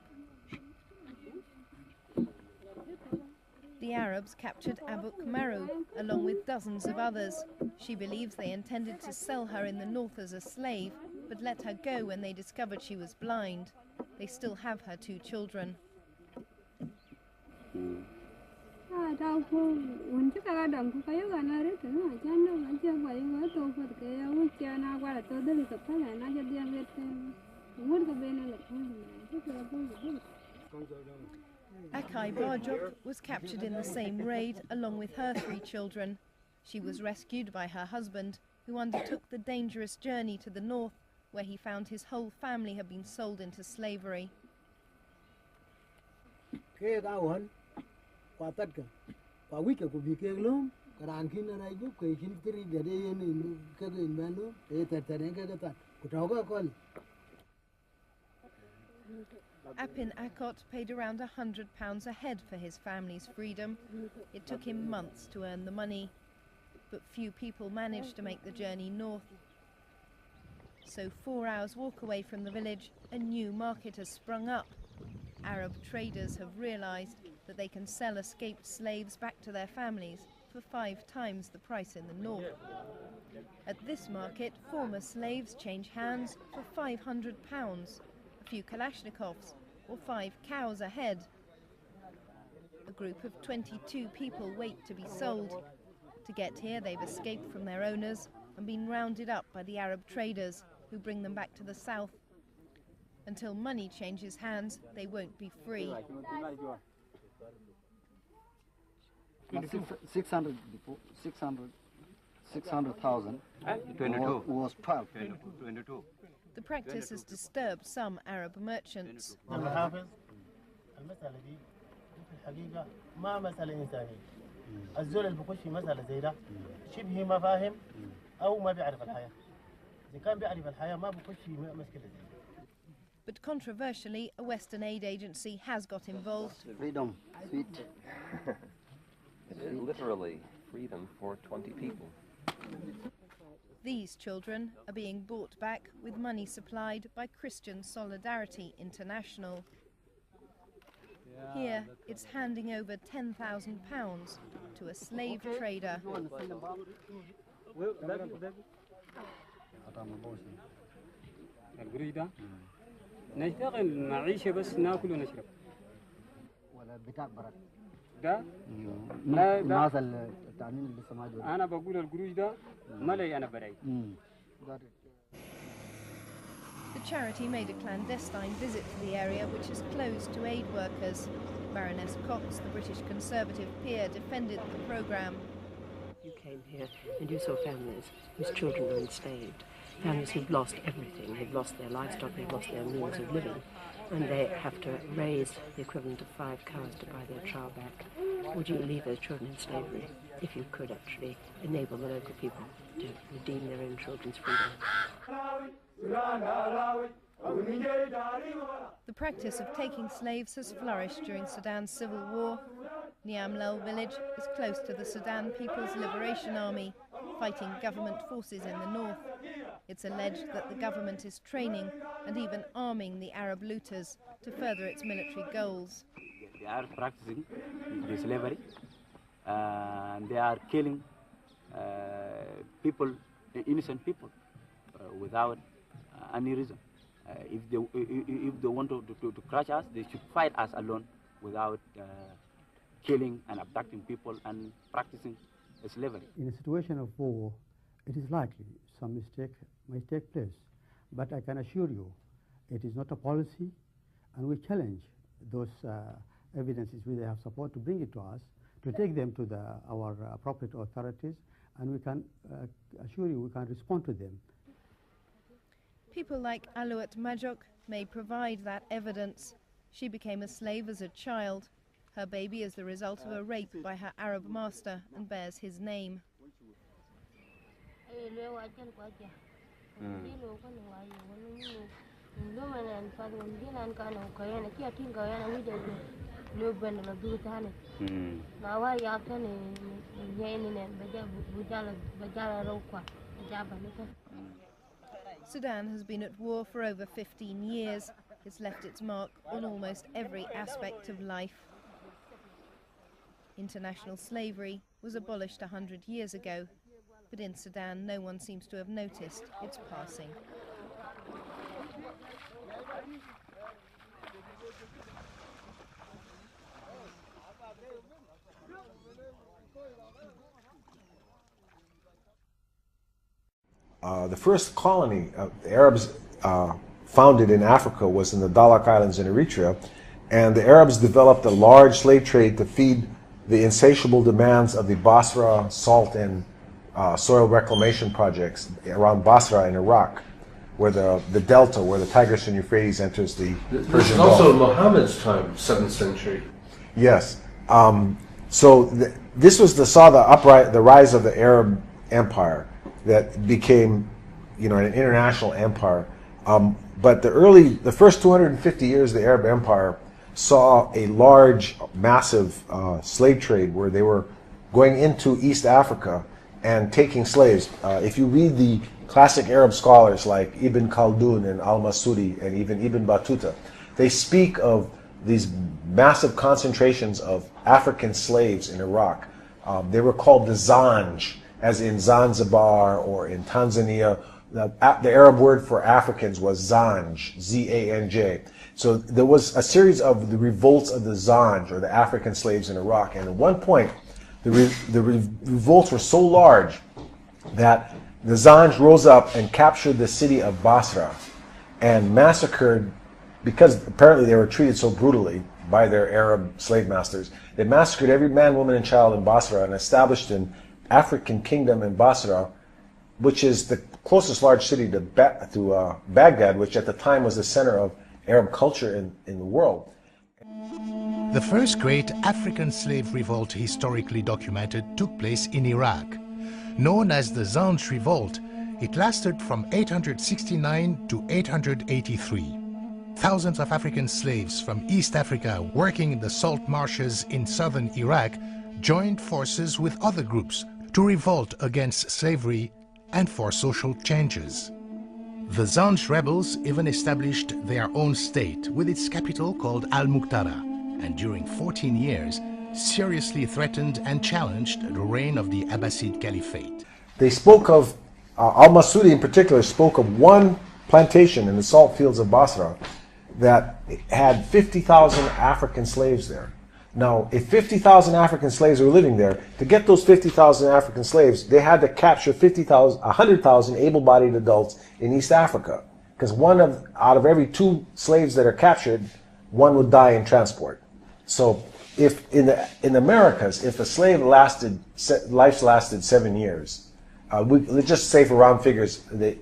The Arabs captured Abuk Maru, along with dozens of others. She believes they intended to sell her in the north as a slave, but let her go when they discovered she was blind. They still have her 2 children. Akai Barjok was captured in the same raid along with her 3 children. She was rescued by her husband, who undertook the dangerous journey to the north, where he found his whole family had been sold into slavery. Apin Akot paid around £100 a head for his family's freedom. It took him months to earn the money. but few people manage to make the journey north. So 4 hours walk away from the village, a new market has sprung up. Arab traders have realized that they can sell escaped slaves back to their families for 5 times the price in the north. At this market, former slaves change hands for £500, a few Kalashnikovs, or 5 cows a head. A group of 22 people wait to be sold. To get here, they've escaped from their owners and been rounded up by the Arab traders, who bring them back to the south. Until money changes hands, they won't be free. 600,000 was 12. 22. The practice has disturbed some Arab merchants. But controversially, a Western aid agency has got involved. Freedom, sweet. It is literally freedom for 20 people. These children are being brought back with money supplied by Christian Solidarity International. Here, it's handing over £10,000 to a slave trader. ده انا بقول القروش ده مالي انا براي. The charity made a clandestine visit to the area, which is closed to aid workers. Baroness Cox, the British Conservative peer, defended the programme. You came here and you saw families whose children were enslaved, families who've lost everything. They've lost their livestock, they've lost their means of living, and they have to raise the equivalent of 5 cows to buy their child back. Would you leave those children in slavery if you could actually enable the local people to redeem their own children's freedom? The practice of taking slaves has flourished during Sudan's civil war. Niamlel village is close to the Sudan People's Liberation Army, fighting government forces in the north. It's alleged that the government is training and even arming the Arab looters to further its military goals. They are practicing the slavery and they are killing people, innocent people, without any reason. If they want to crush us, they should fight us alone without killing and abducting people and practicing slavery. In a situation of war, it is likely some mistake may take place, but I can assure you it is not a policy, and we challenge those evidences where they have support to bring it to us, to take them to our appropriate authorities, and we can assure you we can respond to them. People like Alouat Majok may provide that evidence. She became a slave as a child. Her baby is the result of a rape by her Arab master and bears his name. Sudan has been at war for over 15 years. It's left its mark on almost every aspect of life. International slavery was abolished 100 years ago, but in Sudan no one seems to have noticed its passing. The first colony the Arabs founded in Africa was in the Dahlak Islands in Eritrea, and the Arabs developed a large slave trade to feed the insatiable demands of the Basra salt and soil reclamation projects around Basra in Iraq, where the delta, where the Tigris and Euphrates enters the Persian Gulf. This is also Muhammad's time, 7th century. Yes. This was the rise of the Arab Empire that became, an international empire. But the first 250 years of the Arab Empire saw a large, massive slave trade where they were going into East Africa and taking slaves. If you read the classic Arab scholars like Ibn Khaldun and Al-Masudi and even Ibn Battuta, they speak of these massive concentrations of African slaves in Iraq. They were called the Zanj, as in Zanzibar or in Tanzania. The Arab word for Africans was Zanj, Z-A-N-J. So there was a series of the revolts of the Zanj, or the African slaves in Iraq. And at one point, the revolts were so large that the Zanj rose up and captured the city of Basra and massacred, because apparently they were treated so brutally by their Arab slave masters, they massacred every man, woman, and child in Basra and established an African kingdom in Basra, which is the closest large city to Baghdad, which at the time was the center of Arab culture in the world. The first great African slave revolt historically documented took place in Iraq. Known as the Zanj Revolt, it lasted from 869 to 883. Thousands of African slaves from East Africa working in the salt marshes in southern Iraq joined forces with other groups to revolt against slavery and for social changes. The Zanj rebels even established their own state with its capital called Al-Muqtada, and during 14 years seriously threatened and challenged the reign of the Abbasid Caliphate. They spoke of, Al-Masudi in particular spoke of one plantation in the salt fields of Basra that had 50,000 African slaves there. Now, if 50,000 African slaves were living there, to get those 50,000 African slaves, they had to capture 100,000 able-bodied adults in East Africa. Because out of every 2 slaves that are captured, 1 would die in transport. So, if in the Americas, if a slave life lasted 7 years, let's just say for round figures, the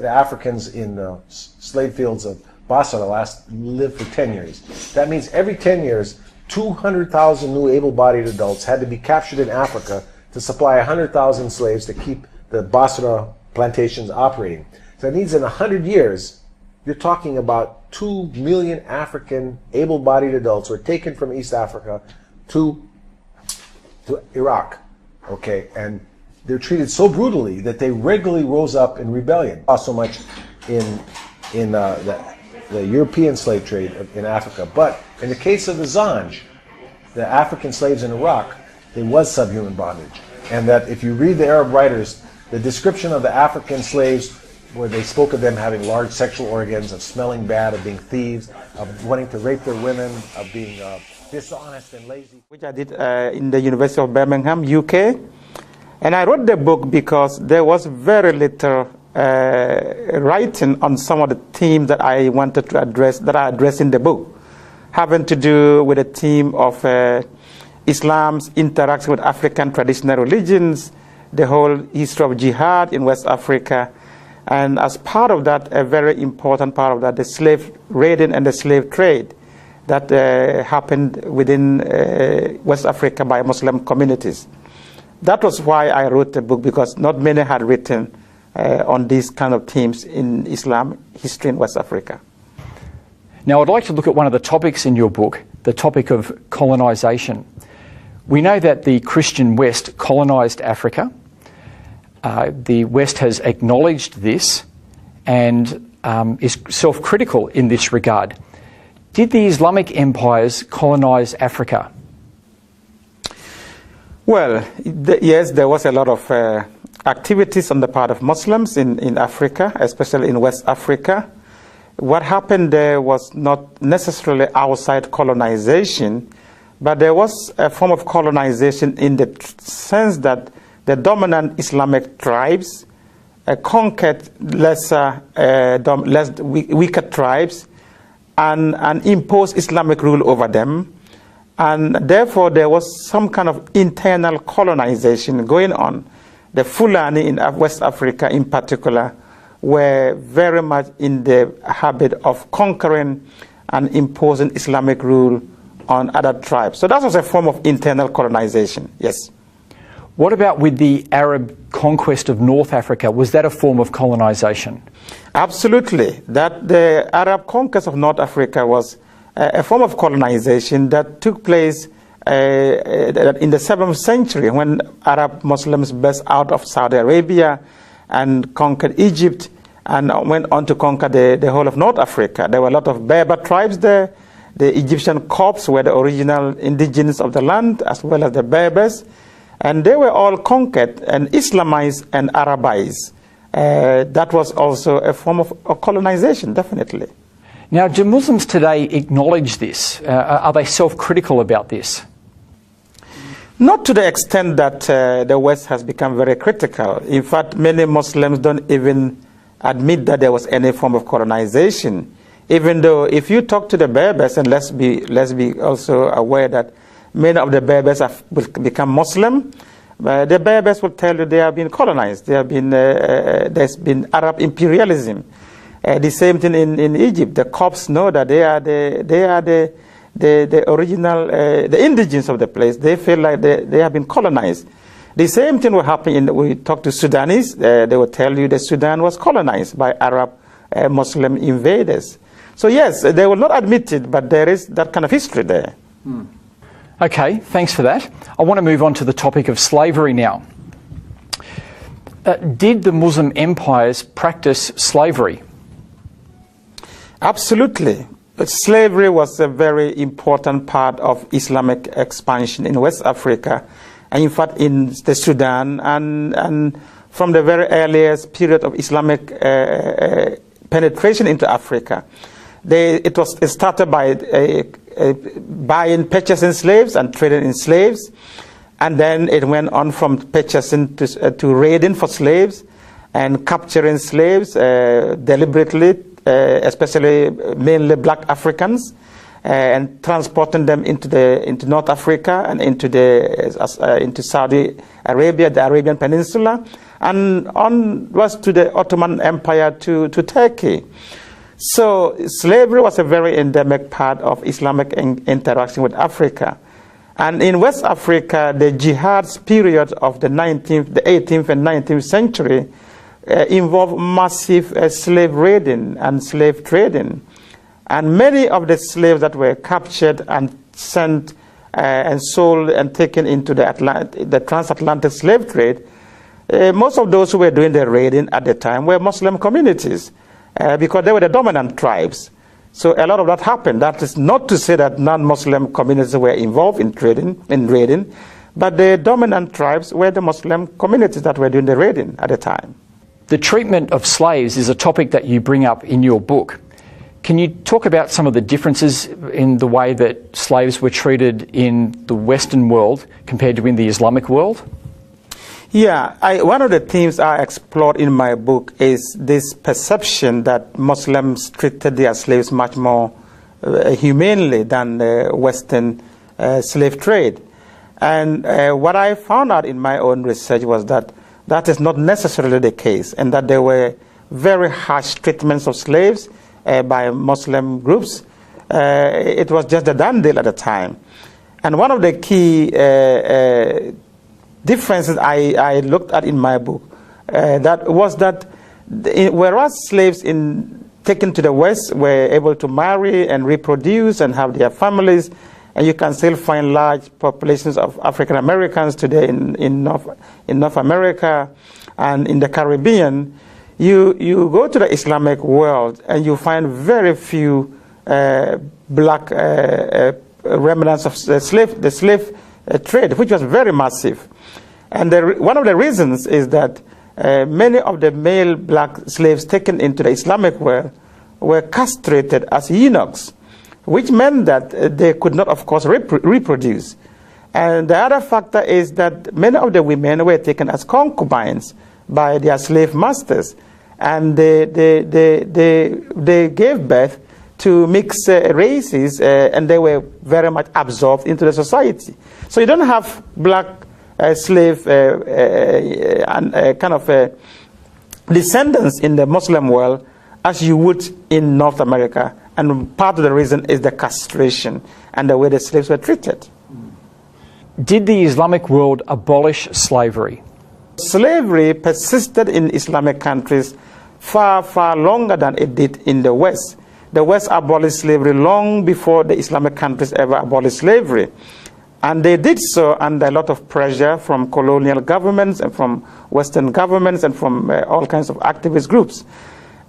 Africans in the slave fields of Basra lived for 10 years. That means every 10 years, 200,000 new able-bodied adults had to be captured in Africa to supply 100,000 slaves to keep the Basra plantations operating. So that means in 100 years, you're talking about 2 million African able-bodied adults were taken from East Africa to Iraq, okay? And they're treated so brutally that they regularly rose up in rebellion. Not so much in the European slave trade in Africa, but in the case of the Zanj, the African slaves in Iraq, there was subhuman bondage. And that if you read the Arab writers, the description of the African slaves, where they spoke of them having large sexual organs, of smelling bad, of being thieves, of wanting to rape their women, of being dishonest and lazy. Which I did in the University of Birmingham, UK. And I wrote the book because there was very little writing on some of the themes that I wanted to address, that I address in the book, having to do with the theme of Islam's interaction with African traditional religions, the whole history of jihad in West Africa, and as part of that, a very important part of that, the slave raiding and the slave trade that happened within West Africa by Muslim communities. That was why I wrote the book, because not many had written on these kind of themes in Islam history in West Africa. Now, I'd like to look at one of the topics in your book, the topic of colonization. We know that the Christian West colonized Africa. The West has acknowledged this and is self-critical in this regard. Did the Islamic empires colonize Africa? Well, yes, there was a lot of activities on the part of Muslims in Africa, especially in West Africa. What happened there was not necessarily outside colonization, but there was a form of colonization in the sense that the dominant Islamic tribes conquered weaker tribes and imposed Islamic rule over them. And therefore, there was some kind of internal colonization going on. The Fulani in West Africa in particular were very much in the habit of conquering and imposing Islamic rule on other tribes. So that was a form of internal colonization, yes. What about with the Arab conquest of North Africa? Was that a form of colonization? Absolutely. That the Arab conquest of North Africa was a form of colonization that took place in the 7th century, when Arab Muslims burst out of Saudi Arabia and conquered Egypt and went on to conquer the whole of North Africa. There were a lot of Berber tribes there. The Egyptian Copts were the original indigenes of the land, as well as the Berbers. And they were all conquered and Islamized and Arabized. That was also a form of colonization, definitely. Now, do Muslims today acknowledge this? Are they self-critical about this? Not to the extent that the West has become very critical. In fact, many Muslims don't even admit that there was any form of colonization. Even though if you talk to the Berbers, and let's be also aware that many of the Berbers have become Muslim, the Berbers will tell you they have been colonized. They have been, there's been Arab imperialism. The same thing in Egypt. The Copts know that they are the original, the indigenes of the place. They feel like they have been colonized. The same thing will happen we talk to Sudanese. They will tell you that Sudan was colonized by Arab Muslim invaders. So yes, they will not admit it, but there is that kind of history there. Okay, thanks for that. I want to move on to the topic of slavery now. Did the Muslim empires practice slavery? Absolutely. Slavery was a very important part of Islamic expansion in West Africa, and in fact in the Sudan, and from the very earliest period of Islamic penetration into Africa. It started by buying, purchasing slaves and trading in slaves, and then it went on from purchasing to raiding for slaves and capturing slaves deliberately, especially mainly black Africans, and transporting them into North Africa and into Saudi Arabia, the Arabian Peninsula, and onwards to the Ottoman Empire to Turkey. So slavery was a very endemic part of Islamic interaction with Africa. And in West Africa, the jihad's period of the 18th and 19th century involved massive slave raiding and slave trading. And many of the slaves that were captured and sent and sold and taken into the transatlantic slave trade, most of those who were doing the raiding at the time were Muslim communities. Because they were the dominant tribes. So a lot of that happened. That is not to say that non-Muslim communities were involved in raiding, but the dominant tribes were the Muslim communities that were doing the raiding at the time. The treatment of slaves is a topic that you bring up in your book. Can you talk about some of the differences in the way that slaves were treated in the Western world compared to in the Islamic world? Yeah, one of the themes I explored in my book is this perception that Muslims treated their slaves much more humanely than the Western slave trade. And what I found out in my own research was that that is not necessarily the case, and that there were very harsh treatments of slaves by Muslim groups. It was just a done deal at the time. And one of the key differences I looked at in my book that whereas slaves taken to the West were able to marry and reproduce and have their families, and you can still find large populations of African Americans today in North America and in the Caribbean, you go to the Islamic world and you find very few black remnants of the slave trade, which was very massive. And one of the reasons is that many of the male black slaves taken into the Islamic world were castrated as eunuchs, which meant that they could not, of course, reproduce. And the other factor is that many of the women were taken as concubines by their slave masters, and they gave birth to mixed races, and they were very much absorbed into the society. So you don't have black slave kind of descendants in the Muslim world as you would in North America, and part of the reason is the castration and the way the slaves were treated. Did the Islamic world abolish slavery? Slavery persisted in Islamic countries far, far longer than it did in the West. The West abolished slavery long before the Islamic countries ever abolished slavery. And they did so under a lot of pressure from colonial governments and from Western governments and from all kinds of activist groups.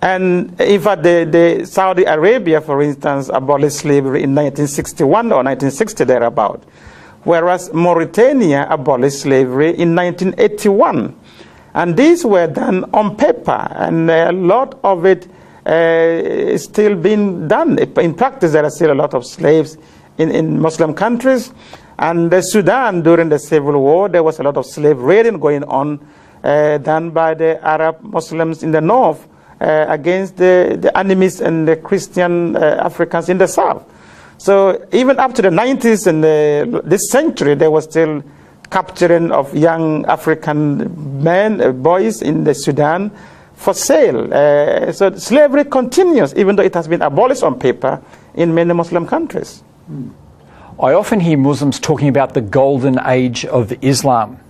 And in fact, the Saudi Arabia, for instance, abolished slavery in 1961 or 1960 thereabout, whereas Mauritania abolished slavery in 1981. And these were done on paper, and a lot of it is still being done. In practice, there are still a lot of slaves in Muslim countries. And Sudan, during the Civil War, there was a lot of slave raiding going on, done by the Arab Muslims in the north against the enemies and the Christian Africans in the south. So even up to the 90s and this century, there was still capturing of young African men, boys in the Sudan for sale. So slavery continues, even though it has been abolished on paper in many Muslim countries. I often hear Muslims talking about the golden age of Islam,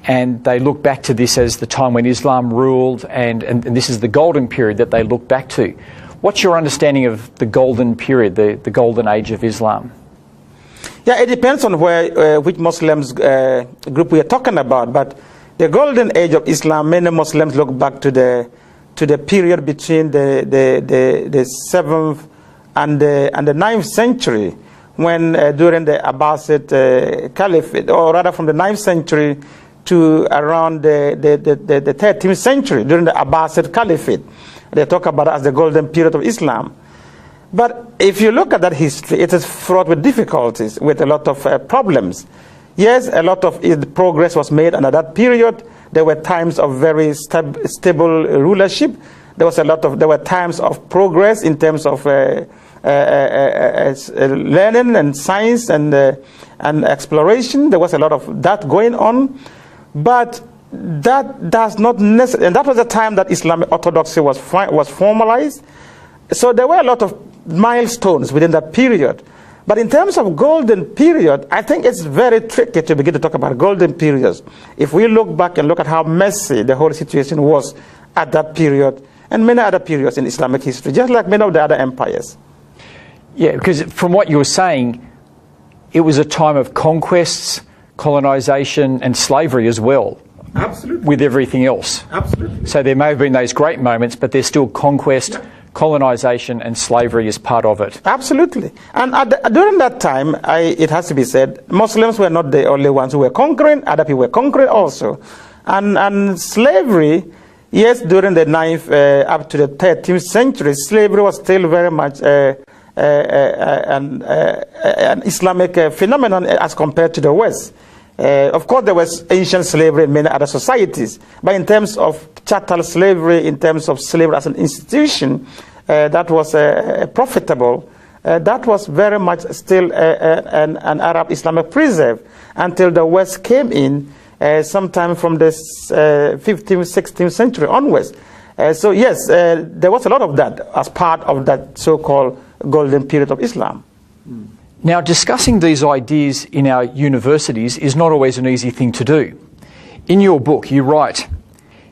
and they look back to this as the time when Islam ruled, and this is the golden period that they look back to. What's your understanding of the golden period, the golden age of Islam? Yeah, it depends on which Muslims group we are talking about, but the golden age of Islam, many Muslims look back to the period between the 7th and the 9th century, when during the Abbasid Caliphate, or rather from the 9th century to around the 13th century, during the Abbasid Caliphate. They talk about it as the golden period of Islam. But if you look at that history, it is fraught with difficulties, with a lot of problems. Yes, a lot of progress was made under that period. There were times of very stable rulership. There were times of progress in terms of learning and science and exploration. There was a lot of that going on, but that does not necessarily, and that was the time that Islamic orthodoxy was formalized. So there were a lot of milestones within that period. But in terms of golden period, I think it's very tricky to begin to talk about golden periods. If we look back and look at how messy the whole situation was at that period and many other periods in Islamic history, just like many of the other empires. Yeah, because from what you were saying, it was a time of conquests, colonization and slavery as well. Absolutely. With everything else. Absolutely. So there may have been those great moments, but there's still conquest, colonization and slavery as part of it. Absolutely. And during that time, it has to be said, Muslims were not the only ones who were conquering, other people were conquering also. And slavery, yes, during the 9th up to the 13th century, slavery was still very much an Islamic phenomenon as compared to the West. Of course, there was ancient slavery in many other societies, but in terms of chattel slavery, in terms of slavery as an institution, that was profitable. That was very much still an Arab Islamic preserve until the West came in sometime from the 15th, 16th century onwards. So yes, there was a lot of that as part of that so-called golden period of Islam. Now, discussing these ideas in our universities is not always an easy thing to do. In your book, you write,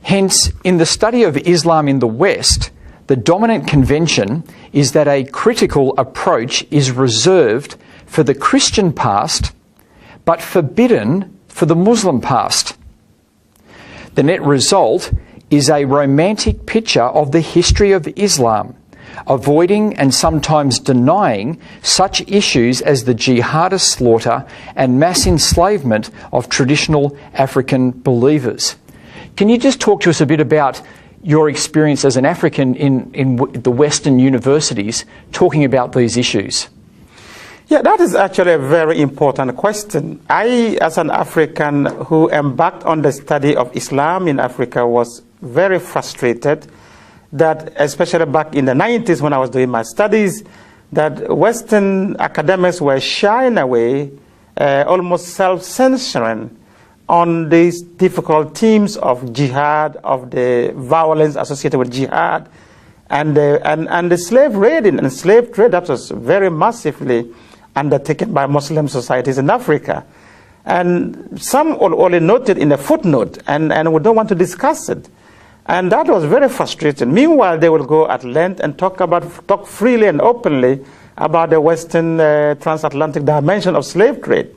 hence, in the study of Islam in the West, the dominant convention is that a critical approach is reserved for the Christian past, but forbidden for the Muslim past. The net result is a romantic picture of the history of Islam, avoiding and sometimes denying such issues as the jihadist slaughter and mass enslavement of traditional African believers. Can you just talk to us a bit about your experience as an African in the Western universities talking about these issues? Yeah, that is actually a very important question. I, as an African who embarked on the study of Islam in Africa, was very frustrated that, especially back in the 90s when I was doing my studies, that Western academics were shying away, almost self-censoring on these difficult themes of jihad, of the violence associated with jihad, and the slave raiding and slave trade that was very massively undertaken by Muslim societies in Africa. And some only noted in a footnote, and we don't want to discuss it. And that was very frustrating. Meanwhile, they will go at length and talk freely and openly about the Western transatlantic dimension of slave trade.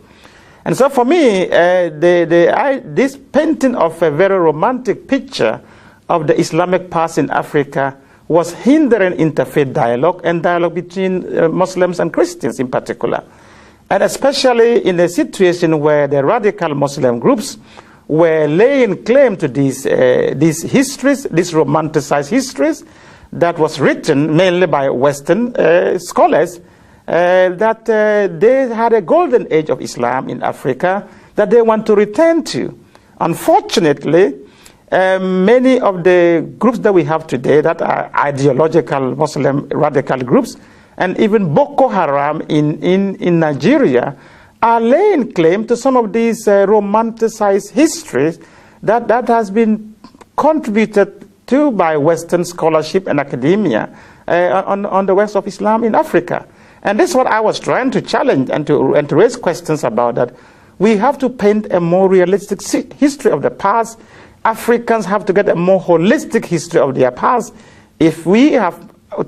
And so for me, this painting of a very romantic picture of the Islamic past in Africa was hindering interfaith dialogue and dialogue between Muslims and Christians in particular. And especially in a situation where the radical Muslim groups were laying claim to these histories, these romanticized histories that was written mainly by Western scholars, that they had a golden age of Islam in Africa that they want to return to. Unfortunately, many of the groups that we have today that are ideological Muslim radical groups, and even Boko Haram in Nigeria, are laying claim to some of these romanticized histories that has been contributed to by Western scholarship and academia on the West of Islam in Africa. And this is what I was trying to challenge and to raise questions about, that we have to paint a more realistic history of the past. Africans have to get a more holistic history of their past if we have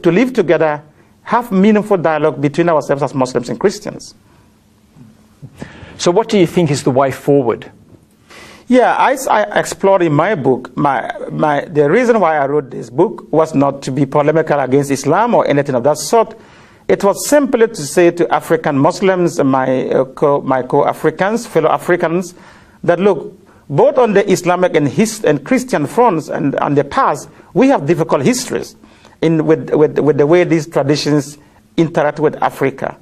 to live together, have meaningful dialogue between ourselves as Muslims and Christians. So what do you think is the way forward? Yeah, I explored in my book, the reason why I wrote this book was not to be polemical against Islam or anything of that sort. It was simply to say to African Muslims, my co-Africans, fellow Africans, that look, both on the Islamic and Christian fronts and on the past, we have difficult histories with the way these traditions interact with Africa.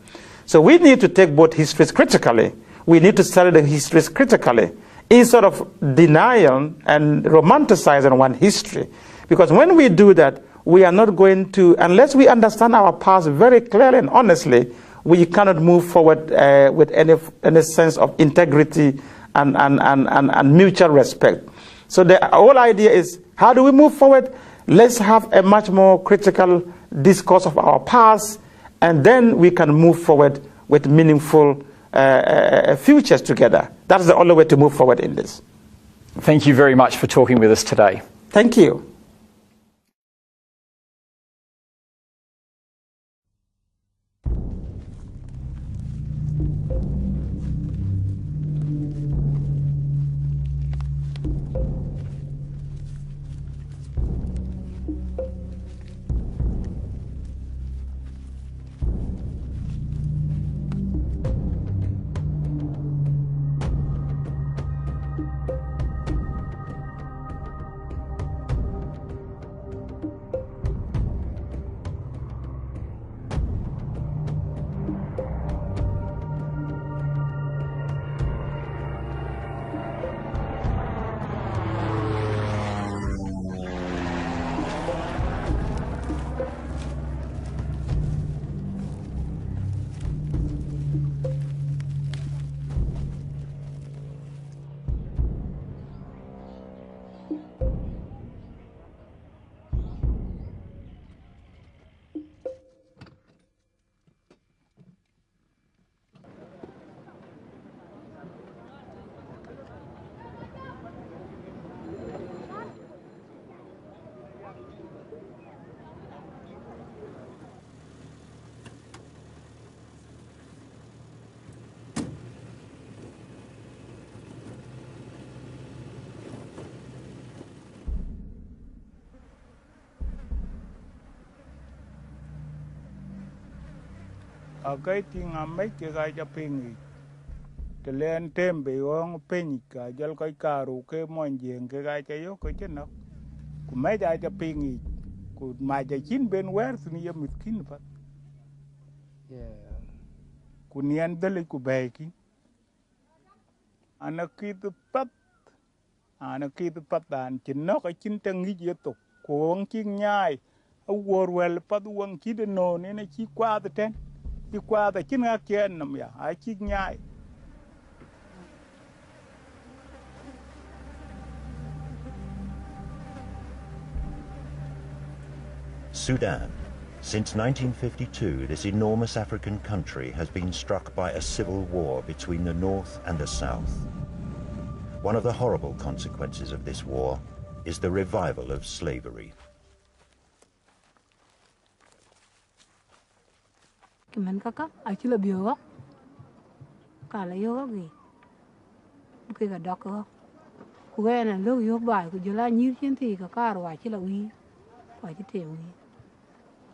So we need to take both histories critically. We need to study the histories critically instead of denying and romanticizing one history. Because when we do that, we are not going to, unless we understand our past very clearly and honestly, we cannot move forward with any sense of integrity and mutual respect. So the whole idea is, how do we move forward? Let's have a much more critical discourse of our past, and then we can move forward with meaningful futures together. That's the only way to move forward in this. Thank you very much for talking with us today. Thank you. Akai tinga mai ke ga ja pingi te len tembe ong pin ka jal kai karu ke monjeng ke ga ja yo ko chena ku mai ja pingi ku ma ja chin ben wer ni ya miskin fa ku nian dele ku beki ana kit pat dan chin no ka chin tangi je to ko ong kin nyai a wor wel pat wong ki de no ne na chi kwa de ten qua the chín ngã kia nằm ya ai chi nhai. Sudan. Since 1952, this enormous African country has been struck by a civil war between the north and the south. One of the horrible consequences of this war is the revival of slavery. Kiman kaka, aki la biyo ka la yo gi. cái cả đọc cơ quê này lúc yếu bài của giờ là như thế thì cả cả rồi chỉ là uy phải chỉ tiền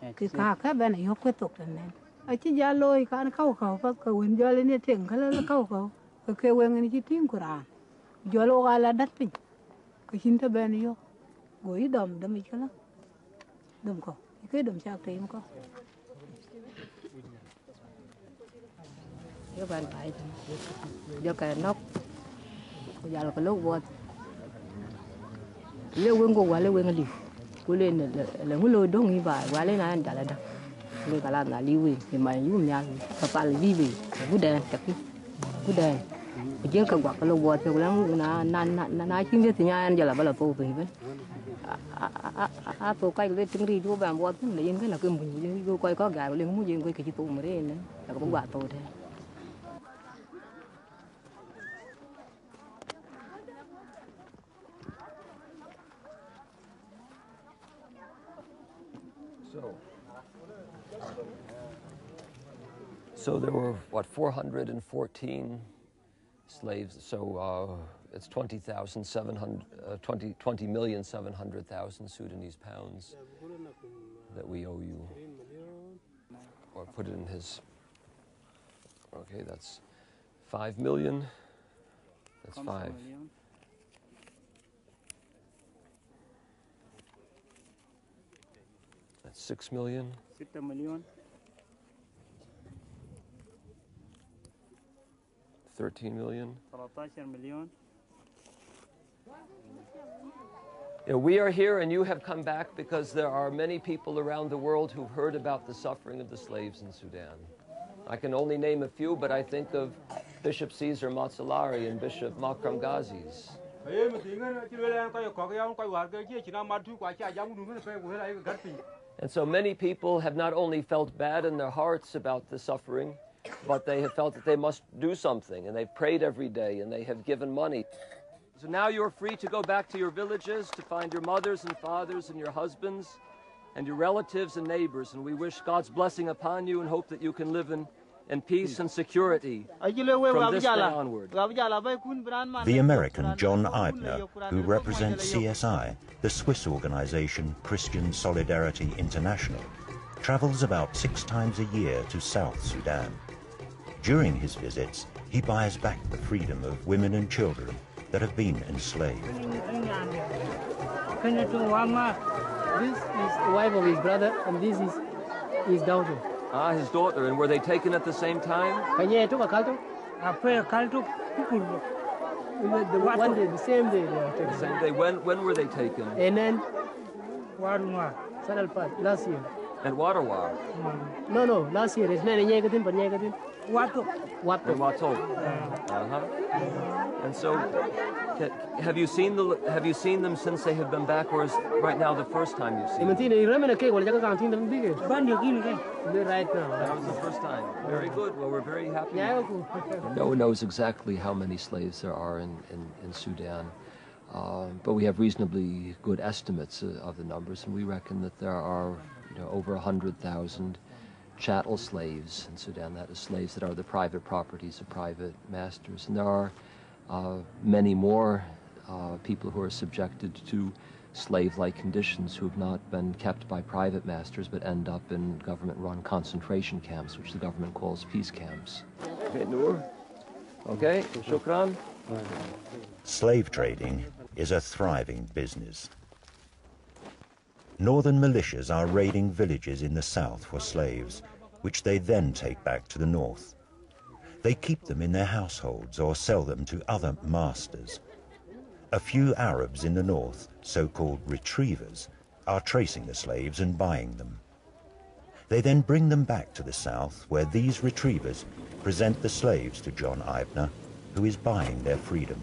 uy cái cả bên này yếu quyết tục rồi nên ở chỉ giờ lôi cả khâu khâu phát cái nguyên giờ lên tiền cái là khâu khâu cái nguyên này chỉ tiền của ra giờ lo cái là đất pin cái chính thức bên yếu gối đầm đầm cái đó đầm có cái đầm sao tiền có cái bàn bài giờ cái nóc giờ là cái lốc vọt leo quên cô qua leo quên đi cô lên là ngồi lôi đông như vậy qua lên này anh trả lại đâu lôi cả là liu quên thì mày dùng nhà papa là đi về cú đèn chặt cú đèn chứ cái quạt cái lốc vọt thì cũng na chính thì nhà anh giờ là bao là po về vậy po cái lên trứng ri vô bàn vọt là yên cái là cái mình vô quay có gà lên không muốn quay cái chỉ po mà đấy là cái bóng quạt po thế. So there were, what, 414 slaves, so it's 20,700,000 Sudanese pounds that we owe you. Or put it in his, okay, that's 5 million, that's 5. That's 6 million. 6 million. 13 million. 13 million. Yeah, we are here and you have come back because there are many people around the world who've heard about the suffering of the slaves in Sudan. I can only name a few, but I think of Bishop Caesar Matsalari and Bishop Makram Ghazis. And so many people have not only felt bad in their hearts about the suffering, but they have felt that they must do something, and they've prayed every day, and they have given money. So now you're free to go back to your villages, to find your mothers and fathers and your husbands and your relatives and neighbors, and we wish God's blessing upon you and hope that you can live in peace and security from this day onward. The American John Eibner, who represents CSI, the Swiss organization Christian Solidarity International, travels about 6 times a year to South Sudan. During his visits, he buys back the freedom of women and children that have been enslaved. This is the wife of his brother, and this is his daughter. Ah, his daughter. And were they taken at the same time? The same day they were taken. The same day. When were they taken? And then last year. And Warawa? No, last year. It's not negative, but negative. Wato. And so, have you seen them since they have been back, or is right now the first time you've seen them? Right now. That was the first time. Very good. Well, we're very happy. No one knows exactly how many slaves there are in Sudan, but we have reasonably good estimates of the numbers, and we reckon that there are over 100,000 chattel slaves in Sudan. That is, slaves that are the private properties of private masters. And there are many more people who are subjected to slave-like conditions who have not been kept by private masters but end up in government-run concentration camps, which the government calls peace camps. Okay, Noor? Okay, shukran. Slave trading is a thriving business. Northern militias are raiding villages in the south for slaves, which they then take back to the north. They keep them in their households or sell them to other masters. A few Arabs in the north, so-called retrievers, are tracing the slaves and buying them. They then bring them back to the south, where these retrievers present the slaves to John Eibner, who is buying their freedom.